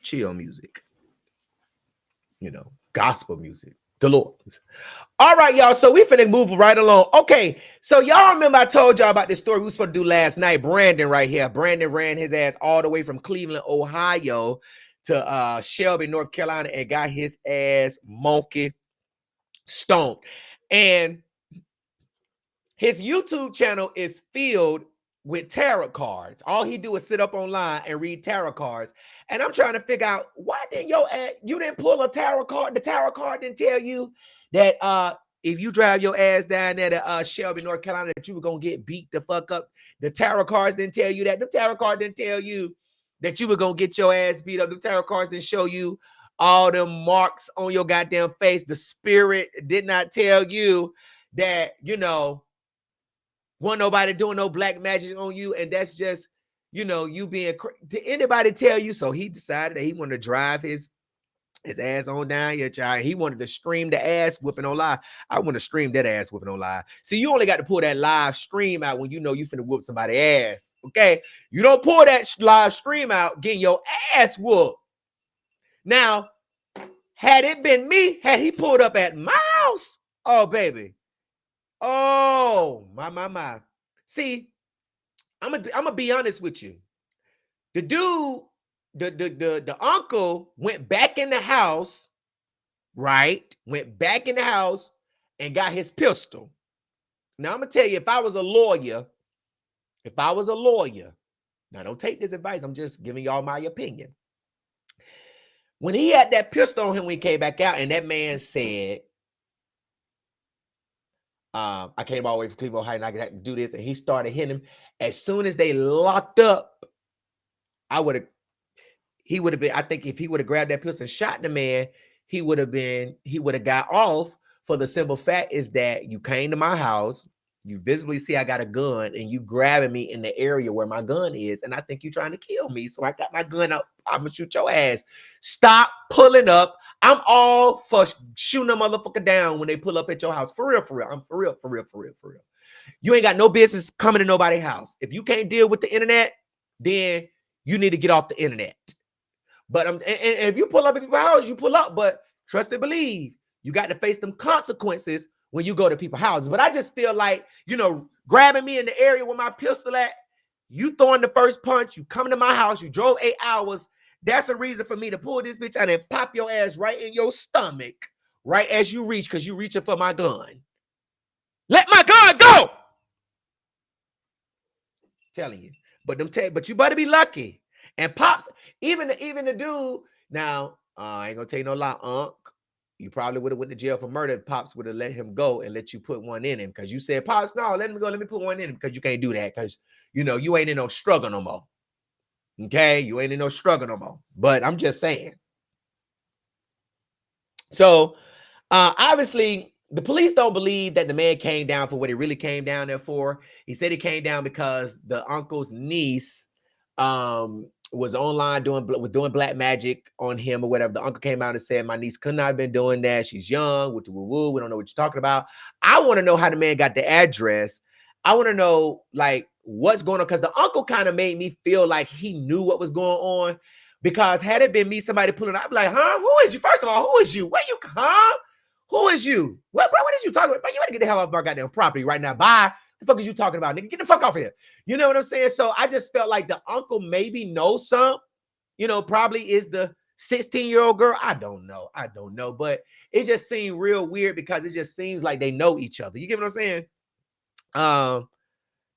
chill music, gospel music, the Lord. All right, y'all. So we finna move right along. Okay. So y'all remember I told y'all about this story we was supposed to do last night. Brandon right here. Brandon ran his ass all the way from Cleveland, Ohio to Shelby, North Carolina, and got his ass monkey stomped. And his YouTube channel is filled with tarot cards. All he do is sit up online and read tarot cards. And I'm trying to figure out, why didn't you didn't pull a tarot card? The tarot card didn't tell you that if you drive your ass down there to Shelby, North Carolina, that you were gonna get beat the fuck up. The tarot cards didn't tell you that. The tarot card didn't tell you that you were gonna get your ass beat up. The tarot cards didn't show you all them marks on your goddamn face. The spirit did not tell you that, you know, wasn't nobody doing no black magic on you, and that's just, you know, you being. Did anybody tell you? So he decided that he wanted to drive his ass on down here, child. He wanted to stream the ass whipping on live. I want to stream that ass whipping on live. See, you only got to pull that live stream out when you know you finna whoop somebody's ass. Okay, you don't pull that live stream out getting your ass whooped. Now, had it been me, had he pulled up at my house, oh baby. Oh, my. See, I'm gonna be honest with you. The dude, the uncle went back in the house, right? Went back in the house and got his pistol. Now, I'm gonna tell you, if I was a lawyer, now don't take this advice, I'm just giving y'all my opinion. When he had that pistol on him when he came back out, and that man said, I came all the way from Cleveland, Ohio, and I could do this, and he started hitting him. As soon as they locked up, he would have been, I think if he would have grabbed that pistol and shot the man, he would have got off. For the simple fact is that you came to my house, you visibly see I got a gun, and you grabbing me in the area where my gun is, and I think you're trying to kill me. So I got my gun up. I'm gonna shoot your ass. Stop pulling up. I'm all for shooting a motherfucker down when they pull up at your house. For real. I'm for real. You ain't got no business coming to nobody's house. If you can't deal with the internet, then you need to get off the internet. But and if you pull up at people's house, you pull up. But trust and believe, you got to face them consequences when you go to people's houses. But I just feel like, you know, grabbing me in the area with my pistol at, you throwing the first punch, you coming to my house, you drove 8 hours. That's a reason for me to pull this bitch out and pop your ass right in your stomach, right as you reach, because you reaching for my gun. Let my gun go. Telling you. But you better be lucky. And Pops, even the dude, now, I ain't gonna tell you no lie, Unc. You probably would have went to jail for murder if Pops would have let him go and let you put one in him. Because you said, Pops, no, let him go, let me put one in him. Because you can't do that. Because, you know, you ain't in no struggle no more. Okay, you ain't in no struggle no more. But I'm just saying. So, obviously, the police don't believe that the man came down for what he really came down there for. He said he came down because the uncle's niece was online doing black magic on him or whatever. The uncle came out and said, my niece could not have been doing that. She's young. We don't know what you're talking about. I want to know how the man got the address. I want to know, like, what's going on, because the uncle kind of made me feel like he knew what was going on, because had it been me, somebody pulling up, I'd be like, huh? Who is you? First of all, who is you? Where you come? Who is you? What did you talk about? Bro, you better get the hell off my goddamn property right now. Bye. The fuck is you talking about, nigga? Get the fuck off here. You know what I'm saying? So I just felt like the uncle maybe knows some, you know, probably is the 16-year-old girl. I don't know. But it just seemed real weird because it just seems like they know each other. You get what I'm saying?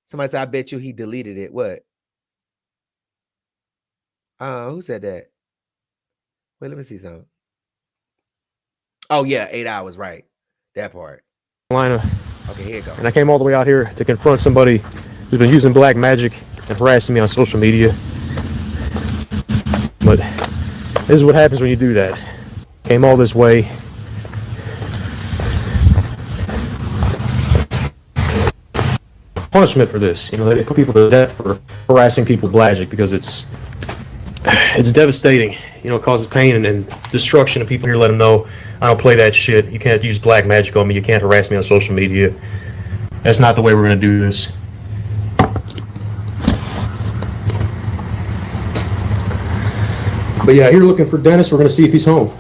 Somebody said, I bet you he deleted it. What? Who said that? Wait, let me see something. Oh, yeah, 8 hours, right. That part. Okay, here you go. And I came all the way out here to confront somebody who's been using black magic and harassing me on social media. But this is what happens when you do that. Came all this way. Punishment for this. You know, they put people to death for harassing people with magic because it's devastating. You know, it causes pain and destruction, and people here let them know, I don't play that shit. You can't use black magic on me. You can't harass me on social media. That's not the way we're going to do this. But yeah, here looking for Dennis. We're going to see if he's home.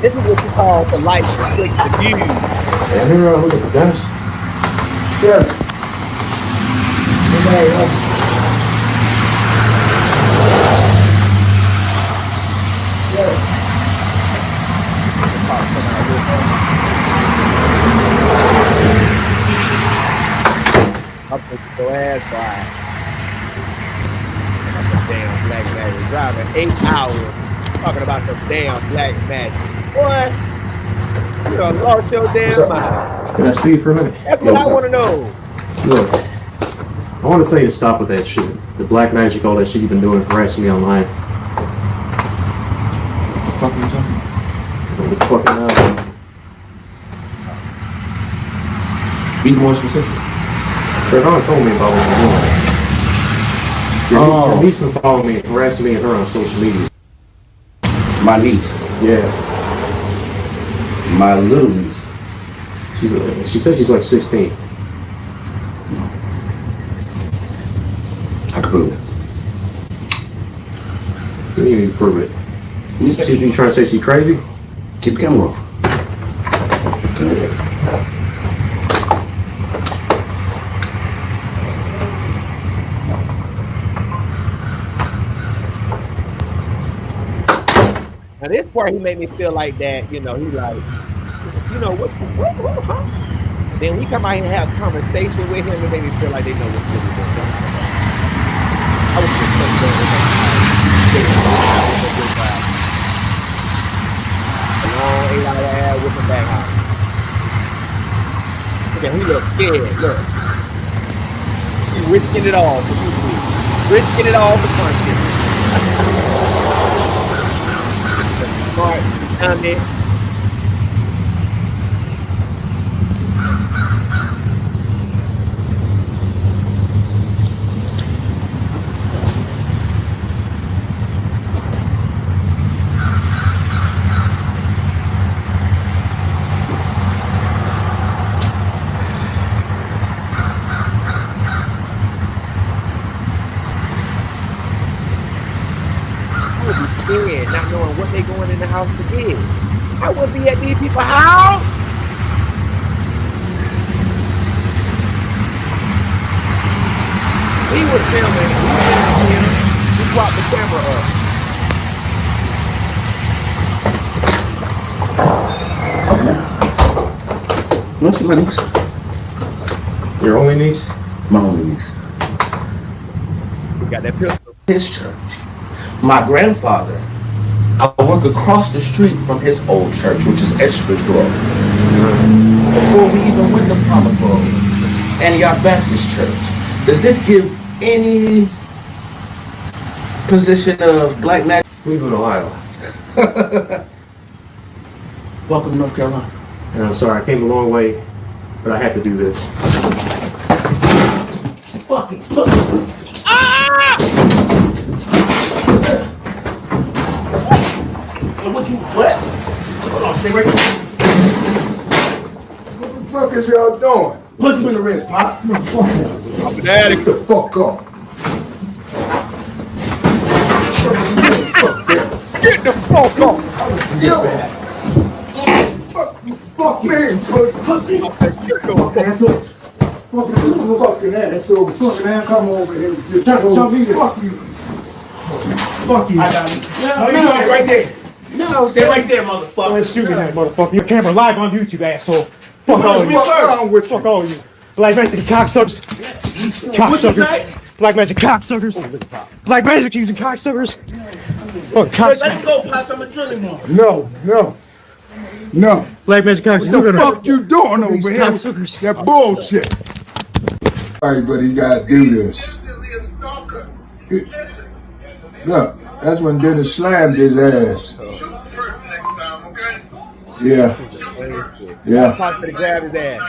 This is what you call the likes, the clicks, the views. Yeah, here, look at the Dennis. Yeah. I'll put your ass by. Damn black magic. Driving 8 hours talking about some damn black magic. Boy, you done lost your damn mind. Can I see you for a minute? That's what I want to know. Look, I want to tell you to stop with that shit. The black magic, all that shit you've been doing, harassing me online. What the fuck are you talking about? The fucking, Be more specific. Trayvon told me about what you're doing. Your niece been following me, harassing me and her on social media. My niece. Yeah. My little niece. She said she's like 16. I can prove it. What do you need to prove it? You trying to say she's crazy? Keep the camera on. Now this part he made me feel like that, you know, he like, you know, what, huh? Then we come out here and have conversation with him and make me feel like they know what's really going on. I was just so glad a long 8-hour ad with him back out. Look at him, he look scared, look. He's risking it all for YouTube. Risking it all for content. Smart, dummy. Not knowing what they going in the house to get. I would be at these people's house. He was filming. He brought the camera up. What's my niece? Your only niece? My only niece. We got that pistol. His church. My grandfather, I work across the street from his old church, which is Extra Grove. Before we even went to Palmer Grove, Antioch Baptist Church. Does this give any position of black magic? Cleveland, Ohio. Welcome to North Carolina. And I'm sorry, I came a long way, but I had to do this. Fucking What you what? Hold on, stay right there. What the fuck is y'all doing? Punch him in the wrist, Pop. I'm an addict. Get the fuck up. Get the fuck up. Yo. Fuck me, pussy. Asshole. Fucking asshole. Fucking ass, come over here. You're trying to tell me to fuck you. Fuck you. I got it. No, stay right there. No, stay right there, motherfucker. Don't shoot me, that motherfucker. Your camera live on YouTube, asshole. Fuck all you. Fuck all you. Black magic cocksuckers. Cocksuckers. Black magic cocksuckers. Black magic using cocksuckers. Fuck cocksuckers. Let's go, Pops. I'm a drilling one. No. Black magic cocksuckers. What the fuck you doing over here? Cocksuckers. That bullshit. Everybody gotta do this. Look, that's when Dennis slammed his ass. Yeah. Pops to grab his ass.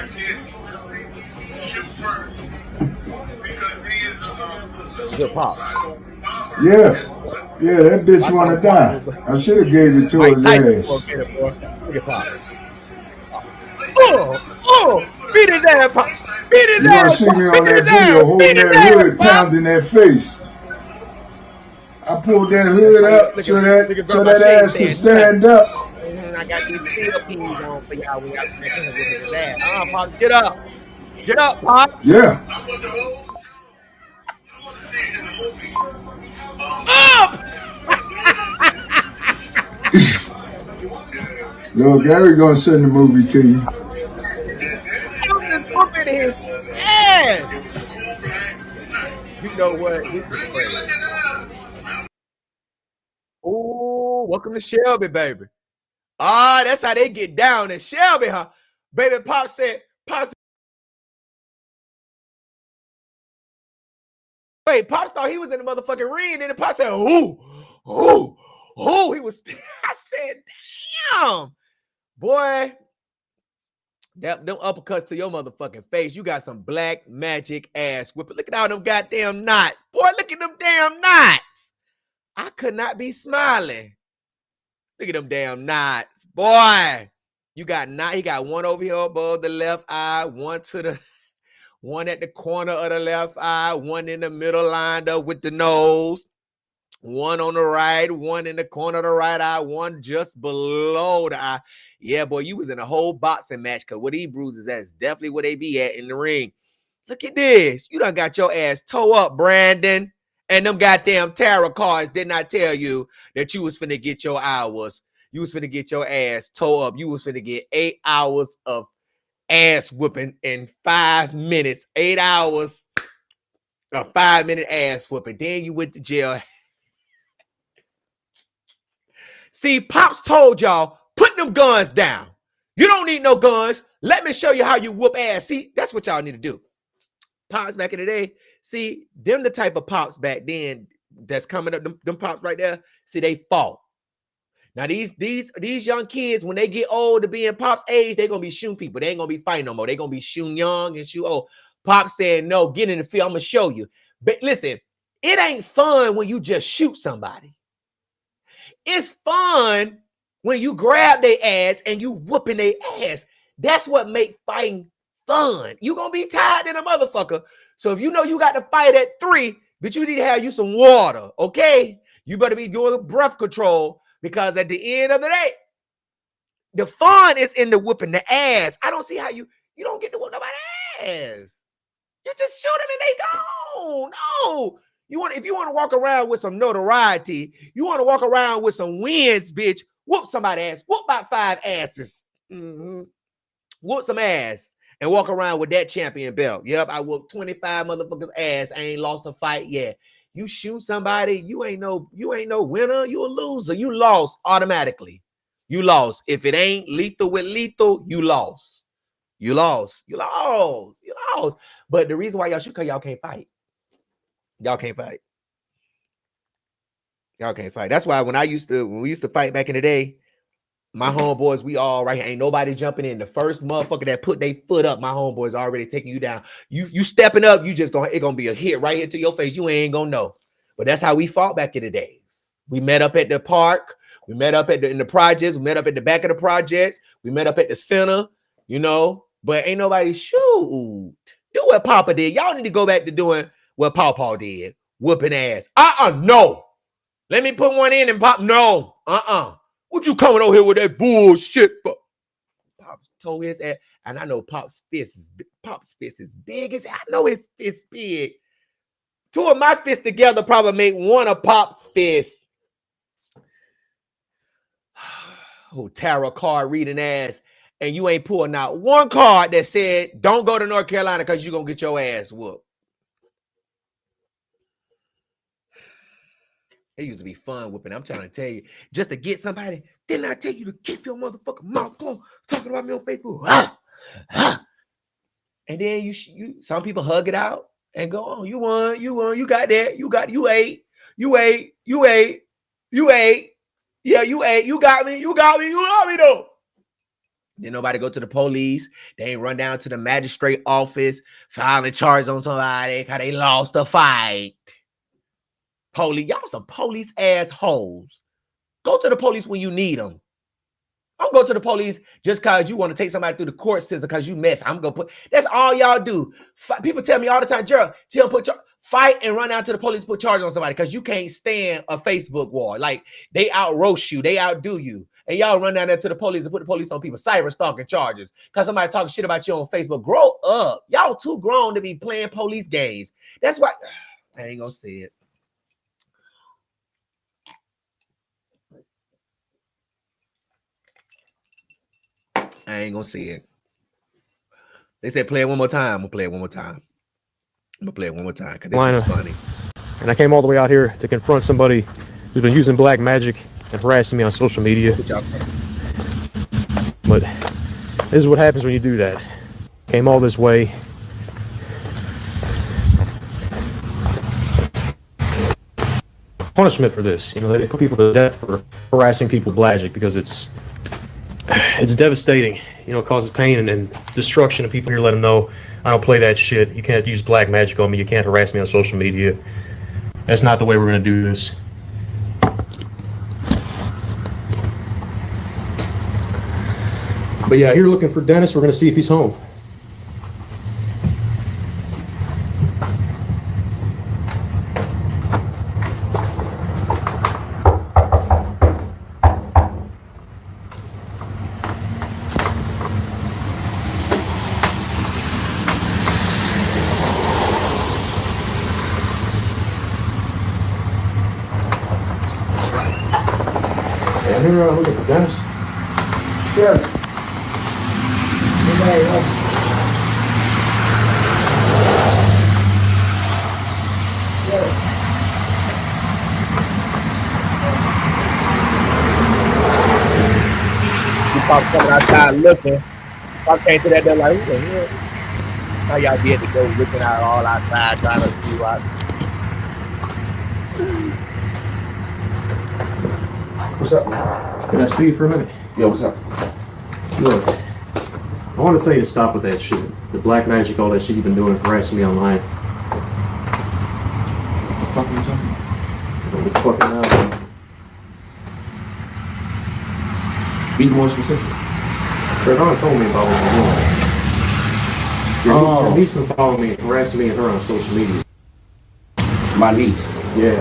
Good pop. Yeah, that bitch wanna die. I should have gave it to his ass. Look at Pop. Beat his ass, Pop. Beat his You ass. gonna see me on that video holding that hood, pounding that face. I pulled that hood up so that ass can stand up. and I got these field peas on for y'all when y'all come back in here whooping his ass. Pops, get up. Get up, Pop. Yeah. Up! Little Gary gonna send the movie to you. I'm just whooping his ass. You know what? This is crazy. Oh, welcome to Shelby, baby. That's how they get down in Shelby, huh? Baby, Pop said, wait, Pops thought he was in the motherfucking ring. Then the Pop said, ooh. He was, I said, damn. Boy, them uppercuts to your motherfucking face. You got some black magic ass whipping. Look at all them goddamn knots. Boy, look at them damn knots. I could not be smiling. Look at them damn knots. Boy, you got knot. He got one over here above the left eye, one at the corner of the left eye, one in the middle lined up with the nose, one on the right, one in the corner of the right eye, one just below the eye. Yeah, boy, you was in a whole boxing match because what these bruises at is definitely where they be at in the ring. Look at this. You done got your ass toe up, Brandon. And them goddamn tarot cards did not tell you that you was finna get your hours. You was finna get your ass toe up. You was finna get 8 hours of ass whooping in 5 minutes. 8 hours of 5-minute ass whooping. Then you went to jail. See, Pops told y'all, put them guns down. You don't need no guns. Let me show you how you whoop ass. See, that's what y'all need to do. Pops back in the day, see, them the type of Pops back then that's coming up, them Pops right there, see, they fought. Now, these young kids, when they get old to be in Pops' age, they're going to be shooting people. They ain't going to be fighting no more. They're going to be shooting young and shoot old. Pops said, no, get in the field. I'm going to show you. But listen, it ain't fun when you just shoot somebody. It's fun when you grab their ass and you whooping their ass. That's what make fighting fun. You gonna be tired in a motherfucker. So if you know you got to fight at 3, but you need to have you some water, okay? You better be doing breath control because at the end of the day, the fun is in the whooping the ass. I don't see how you don't get to whoop nobody's ass. You just shoot them and they go. No. If you want to walk around with some notoriety, you want to walk around with some wins, bitch, whoop somebody's ass. Whoop about 5 asses. Whoop some ass. And walk around with that champion belt. Yep, I whooped 25 motherfuckers' ass. I ain't lost a fight yet. You shoot somebody, you ain't no winner. You a loser. You lost automatically. You lost. If it ain't lethal with lethal, you lost. You lost. You lost. You lost. But the reason why y'all shoot, because y'all can't fight. Y'all can't fight. Y'all can't fight. That's why when we used to fight back in the day, my homeboys, we all right here. Ain't nobody jumping in. The first motherfucker that put their foot up, my homeboys already taking you down. You stepping up, it's gonna be a hit right here to your face. You ain't gonna know. But that's how we fought back in the days. We met up at the park. We met up in the projects. We met up at the back of the projects. We met up at the center, but ain't nobody shoot. Do what Papa did. Y'all need to go back to doing what Pawpaw did. Whooping ass. No. Let me put one in and pop. No. What you coming over here with that bullshit? Pops told his ass, and I know Pop's fist is big as I know his fist big. 2 of my fists together probably make one of Pop's fists. Oh, tarot card reading ass, and you ain't pulling out one card that said, don't go to North Carolina because you're going to get your ass whooped. It used to be fun whooping. I'm trying to tell you, just to get somebody, didn't I tell you to keep your motherfucking mouth closed talking about me on Facebook? And then you some people hug it out and go on. You won, you got that, you ate. Yeah, you ate, you got me though. Then nobody go to the police. They ain't run down to the magistrate office, filing charges on somebody because they lost a fight. Police, y'all some police assholes. Go to the police when you need them. Don't go to the police just because you want to take somebody through the court system because you mess. That's all y'all do. People tell me all the time, Gerald, fight and run out to the police, put charges on somebody because you can't stand a Facebook war. Like they out roast you, they outdo you. and y'all run down there to the police and put the police on people cyber stalking charges because somebody talking shit about you on Facebook. Grow up. Y'all too grown to be playing police games. That's why I ain't gonna say it. I ain't gonna say it. They said play it one more time. I'm gonna play it one more time. I'm gonna play it one more time because this is funny. And I came all the way out here to confront somebody who's been using black magic and harassing me on social media. But this is what happens when you do that. Came all this way. Punishment for this. You know, they put people to death for harassing people with magic because it's devastating. You know, it causes pain and destruction, and people here let them know I don't play that shit. You can't use black magic on me. You can't harass me on social media. That's not the way we're going to do this. But yeah, here looking for Dennis. We're going to see if he's home. Yeah, here looking for Dennis. Yeah. Coming outside looking. I came to that door like, who the hell? How y'all be at the door looking out all outside trying to see what? What's up, man? Can I see you for a minute? Yeah, what's up? Look, I want to tell you to stop with that shit. The black magic, all that shit you've been doing, harassing me online. What the fuck are you talking about? It's fucking out. Be more specific. Trevon told me about what you're doing. Your niece been following me, harassing me and her on social media. My niece. Yeah.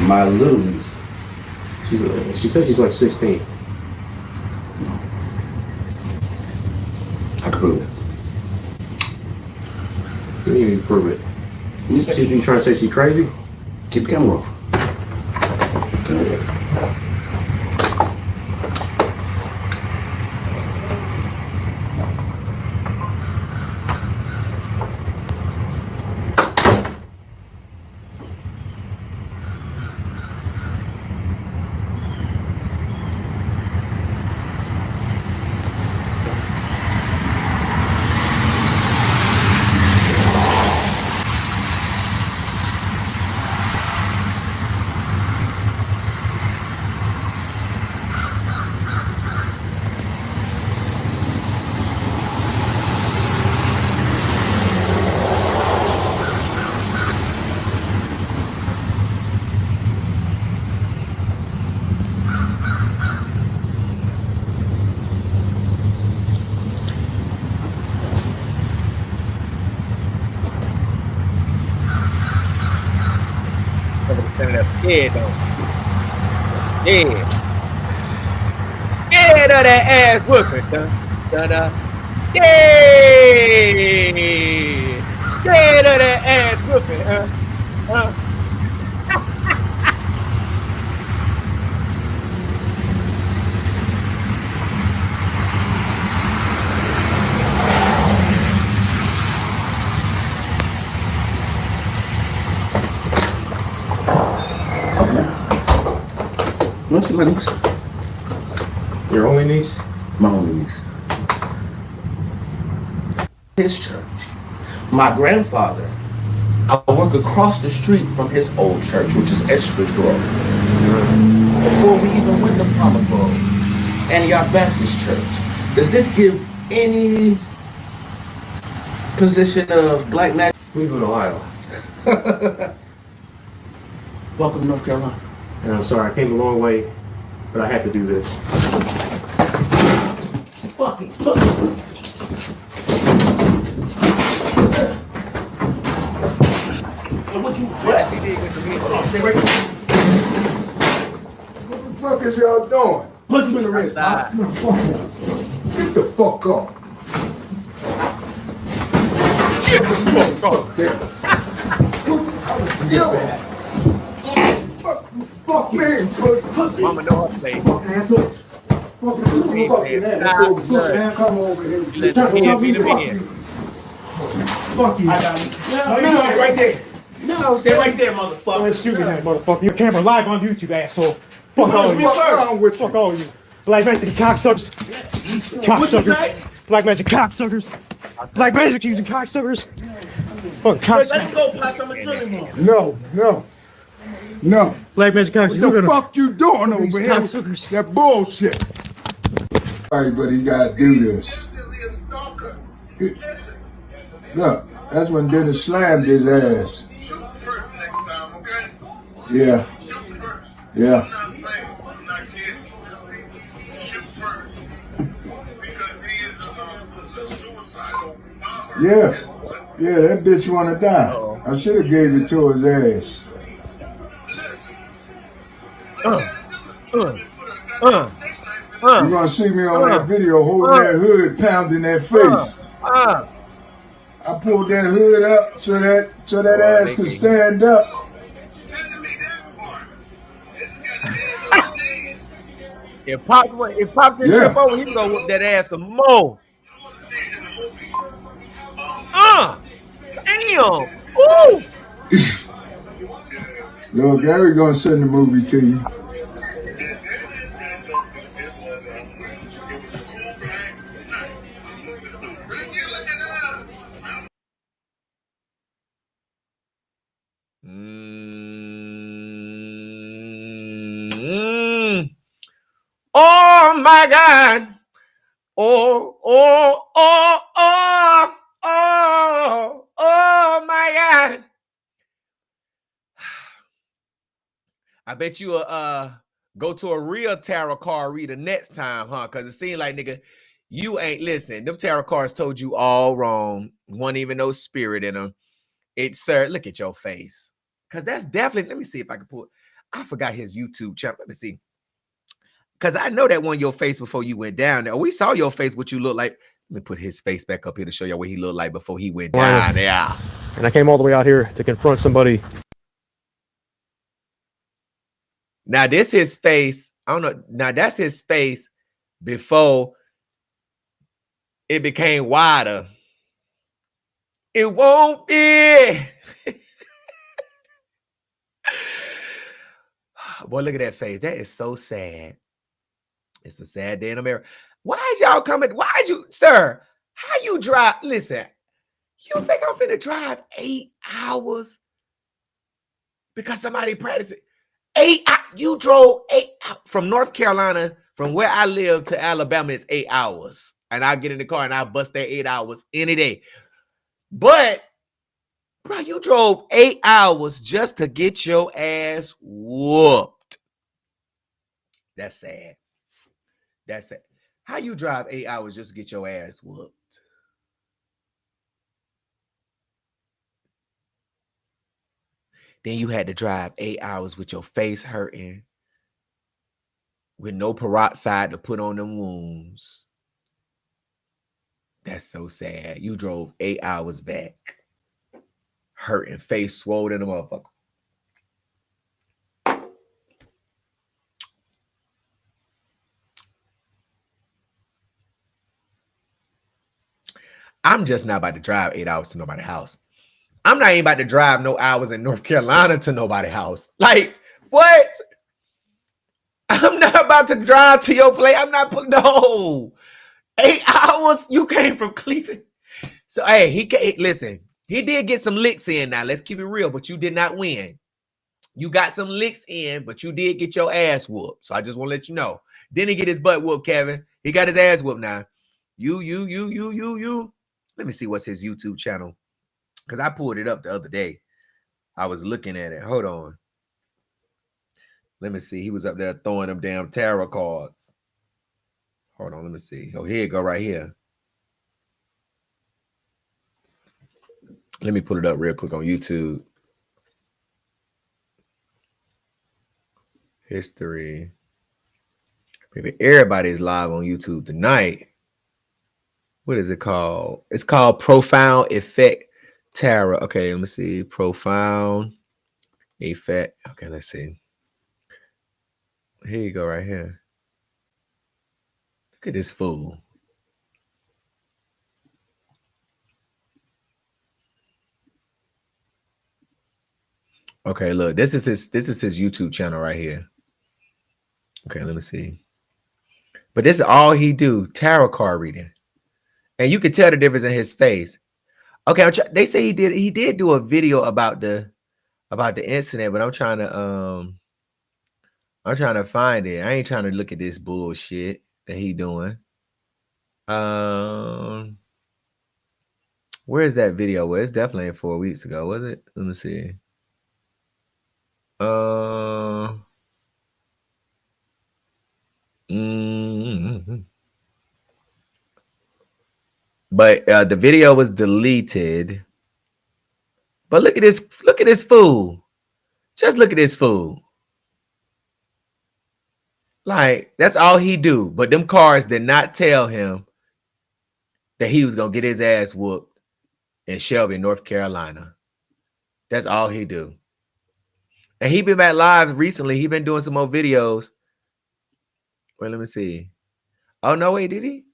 My little niece. She said she's like 16. I can prove it. You need me to prove it. You trying to say she's crazy? Keep the camera on. Standing there scared though. Scared. Scared of that ass whooping. Dun, dun, dun. Scared. Scared of that ass whooping. No, she's my niece. Your only niece? My only niece. His church. My grandfather, I work across the street from his old church, which is Hillsborough. Before we even went to Hillsborough, Antioch Baptist Church. Does this give any position of black magic? Cleveland, Ohio. Welcome to North Carolina. And I'm sorry, I came a long way, but I have to do this. Fucking. What you what? Hold on, stay right there. fuck is y'all doing? Punch him in the wrist. Get the fuck up. Get the fuck up. Fuck me. Mama know her face. Fucking asshole. Fucking asshole. Come over here. Let the kid be the man. Fuck you. I got it. No, you stay right there. No, stay right there, motherfucker. Let's shoot me, that motherfucker. Your camera live on YouTube, asshole. Fuck all you. Fuck all you. Black magic cocksuckers. Cocksuckers. Black magic cocksuckers. Black magic using cocksuckers. Fucking cocksuckers. Let him go, Pops. I'm a drilling him. No. Black magic cocksuckers. What the fuck you doing over here? Cocksuckers. That bullshit. Everybody gotta do this. Look, that's when Dennis slammed his ass. Yeah. Yeah. Yeah. Yeah, that bitch wanna die. I should have gave it to his ass. You're gonna see me on that video holding that hood, pounding that face. I pulled that hood up so that ass could stand up. If Pops didn't jump over, he gonna whoop that ass some more. Damn. Woo. Little Gary gonna send the movie to you. Oh my God. Oh my God. I bet you go to a real tarot card reader next time, huh? Because it seems like, nigga, you ain't listen. Them tarot cards told you all wrong. Wasn't even no spirit in them. Sir, look at your face. Because that's definitely, let me see if I can pull. I forgot his YouTube channel. Let me see. Because I know that one your face before you went down there. We saw your face, what you look like. Let me put his face back up here to show you what he looked like before he went down there. And I came all the way out here to confront somebody. Now, this his face. I don't know. Now, that's his face before it became wider. It won't be. Boy, look at that face. That is so sad. It's a sad day in America. Why is y'all coming? Why is you, sir? How you drive? Listen, you think I'm finna drive 8 hours because somebody practicing? You drove 8 from North Carolina, from where I live to Alabama is 8 hours. And I'll get in the car and I'll bust that 8 hours any day. But, bro, you drove 8 hours just to get your ass whooped. That's sad. That's it. How you drive 8 hours just to get your ass whooped? Then you had to drive 8 hours with your face hurting, with no peroxide to put on them wounds. That's so sad. You drove 8 hours back, hurting, face swollen in the motherfucker. I'm just not about to drive 8 hours to nobody's house. I'm not even about to drive no hours in North Carolina to nobody's house. Like, what? I'm not about to drive to your place. I'm not putting, no. 8 hours? You came from Cleveland. So, hey, listen, he did get some licks in now. Let's keep it real, but you did not win. You got some licks in, but you did get your ass whooped. So I just want to let you know. Didn't he get his butt whooped, Kevin? He got his ass whooped now. You. Let me see what's his YouTube channel. Because I pulled it up the other day. I was looking at it. Hold on. Let me see. He was up there throwing them damn tarot cards. Hold on. Let me see. Oh, here you go right here. Let me put it up real quick on YouTube. History. Maybe everybody's live on YouTube tonight. What is it called? It's called Profound Effect Tarot. Okay, let me see. Profound Effect. Okay, let's see. Here you go, right here. Look at this fool. Okay, look, this is his YouTube channel right here. Okay, let me see. But this is all he do, tarot card reading. And you can tell the difference in his face. Okay, they say he did do a video about the incident, but I'm trying to find it. I ain't trying to look at this bullshit that he doing. Where is that video? Well, it's definitely 4 weeks ago, was it? Let me see. But the video was deleted. But look at this fool. Just look at this fool. Like, that's all he do. But them cards did not tell him that he was gonna get his ass whooped in Shelby, North Carolina. That's all he do. And he been back live recently. He been doing some more videos. Wait, let me see. Oh, no, wait, did he?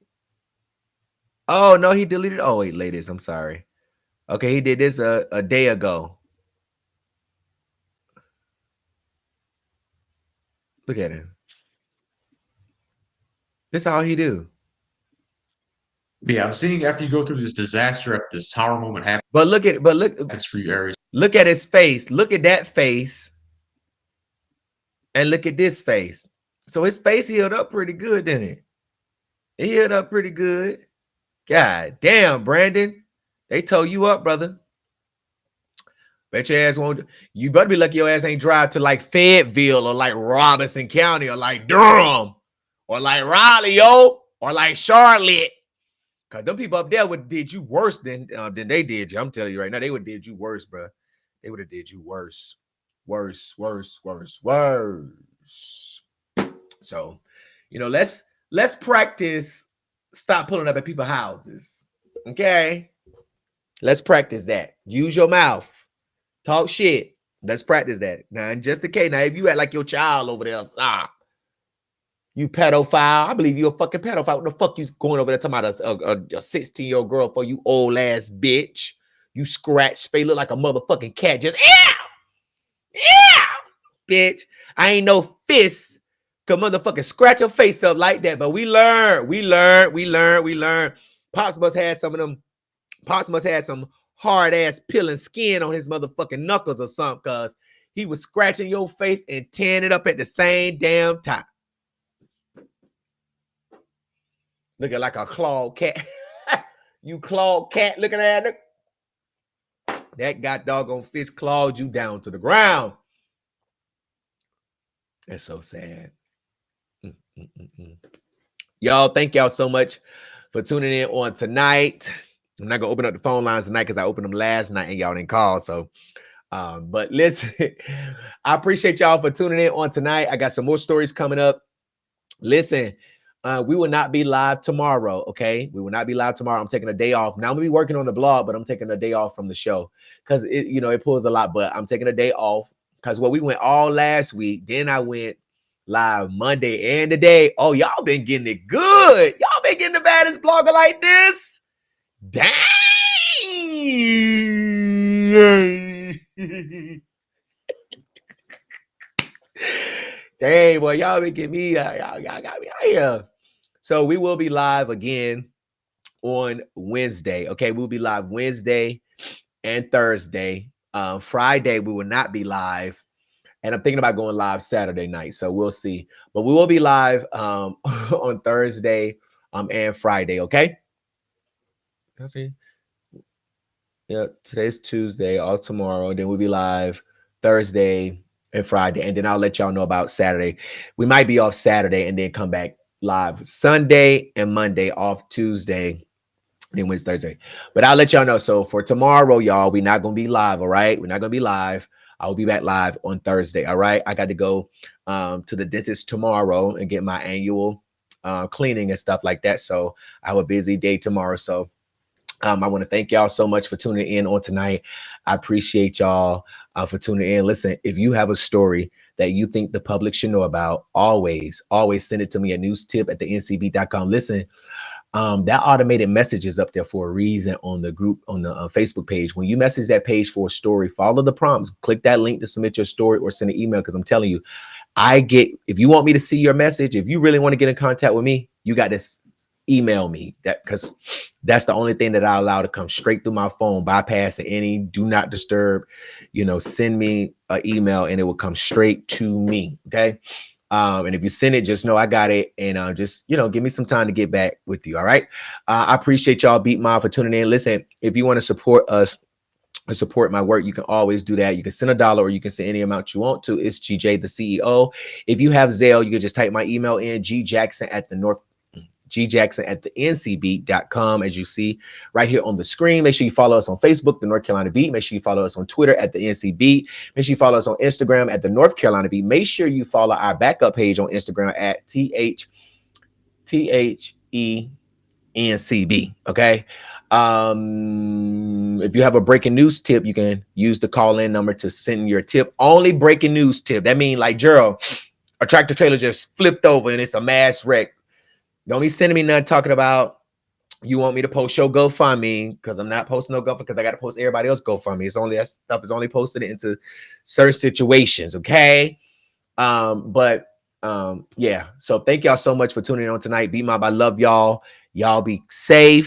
Oh, no, he deleted. Oh, wait, ladies, I'm sorry. Okay, he did this a day ago. Look at him. That's all he do. Yeah, I'm seeing after you go through this disaster, after this tower moment happens. But look, that's for you areas. Look at his face. Look at that face. And look at this face. So his face healed up pretty good, didn't it? It healed up pretty good. God damn, Brandon. They tore you up, brother. Bet your ass won't. You better be lucky your ass ain't drive to like Fayetteville or like Robinson County or like Durham or like Raleigh, or like Charlotte. Cause them people up there would did you worse than they did you. I'm telling you right now, they would did you worse, bro. They would have did you worse. Worse. So, you know, let's practice. Stop pulling up at people's houses. Okay. Let's practice that. Use your mouth. Talk shit. Let's practice that. Now, in just in case, now if you act like your child over there, you pedophile. I believe you're a fucking pedophile. What the fuck you going over there talking about a 16-year-old girl for, you old ass bitch? You scratch face, look like a motherfucking cat. Just bitch. I ain't no fist. Cause motherfucking scratch your face up like that. But we learn. Pops must have some of them. Pops must have some hard ass peeling skin on his motherfucking knuckles or something. Cause he was scratching your face and tearing it up at the same damn time. Looking like a clawed cat. You clawed cat looking at it. That got doggone fist clawed you down to the ground. That's so sad. Y'all, thank y'all so much for tuning in on tonight. I'm not gonna open up the phone lines tonight because I opened them last night and y'all didn't call. So, but listen, I appreciate y'all for tuning in on tonight. I got some more stories coming up. Listen, we will not be live tomorrow. Okay, we will not be live tomorrow. I'm taking a day off. Now I'm gonna be working on the blog, but I'm taking a day off from the show because it pulls a lot. But I'm taking a day off because we went all last week. Then I went live Monday and today. Oh, y'all been getting it good. Y'all been getting the baddest blogger like this. Dang. Dang, boy, y'all been getting me. Y'all got me out here. So we will be live again on Wednesday. Okay, we'll be live Wednesday and Thursday. Friday, we will not be live. And I'm thinking about going live Saturday night. So we'll see. But we will be live on Thursday and Friday, okay? Let's see. Yeah, today's Tuesday, all tomorrow. Then we'll be live Thursday and Friday. And then I'll let y'all know about Saturday. We might be off Saturday and then come back live Sunday and Monday, off Tuesday, then Wednesday, Thursday. But I'll let y'all know. So for tomorrow, y'all, we're not going to be live, all right? We're not going to be live. I will be back live on Thursday. All right. I got to go to the dentist tomorrow and get my annual cleaning and stuff like that. So I have a busy day tomorrow. So I want to thank y'all so much for tuning in on tonight. I appreciate y'all for tuning in. Listen, if you have a story that you think the public should know about, always send it to me at newstip@thencb.com. Listen, that automated message is up there for a reason on the group, on the Facebook page. When you message that page for a story, follow the prompts, click that link to submit your story or send an email. Because I'm telling you, if you want me to see your message, if you really want to get in contact with me, you got to email me, because that's the only thing that I allow to come straight through my phone, bypassing any do not disturb. Send me an email and it will come straight to me. Okay. And if you send it, just know I got it, and just give me some time to get back with you. All right. I appreciate y'all, Beat Mob, for tuning in. Listen, if you want to support us and support my work, you can always do that. You can send $1 or you can send any amount you want to. It's GJ the CEO. If you have Zelle, you can just type my email in, gjackson@thencb.com, as you see right here on the screen. Make sure you follow us on Facebook, the North Carolina Beat. Make sure you follow us on Twitter at the NCB. Make sure you follow us on Instagram at the North Carolina Beat. Make sure you follow our backup page on Instagram at THENCB. Okay. If you have a breaking news tip, you can use the call-in number to send your tip. Only breaking news tip. That means, like, Gerald, a tractor trailer just flipped over and it's a mass wreck. Don't be sending me nothing talking about you want me to post your GoFundMe, because I'm not posting no GoFundMe, because I got to post everybody else GoFundMe. It's only, that stuff is only posted into certain situations. Okay. Yeah. So thank y'all so much for tuning in on tonight. Be Mob, I love y'all. Y'all be safe.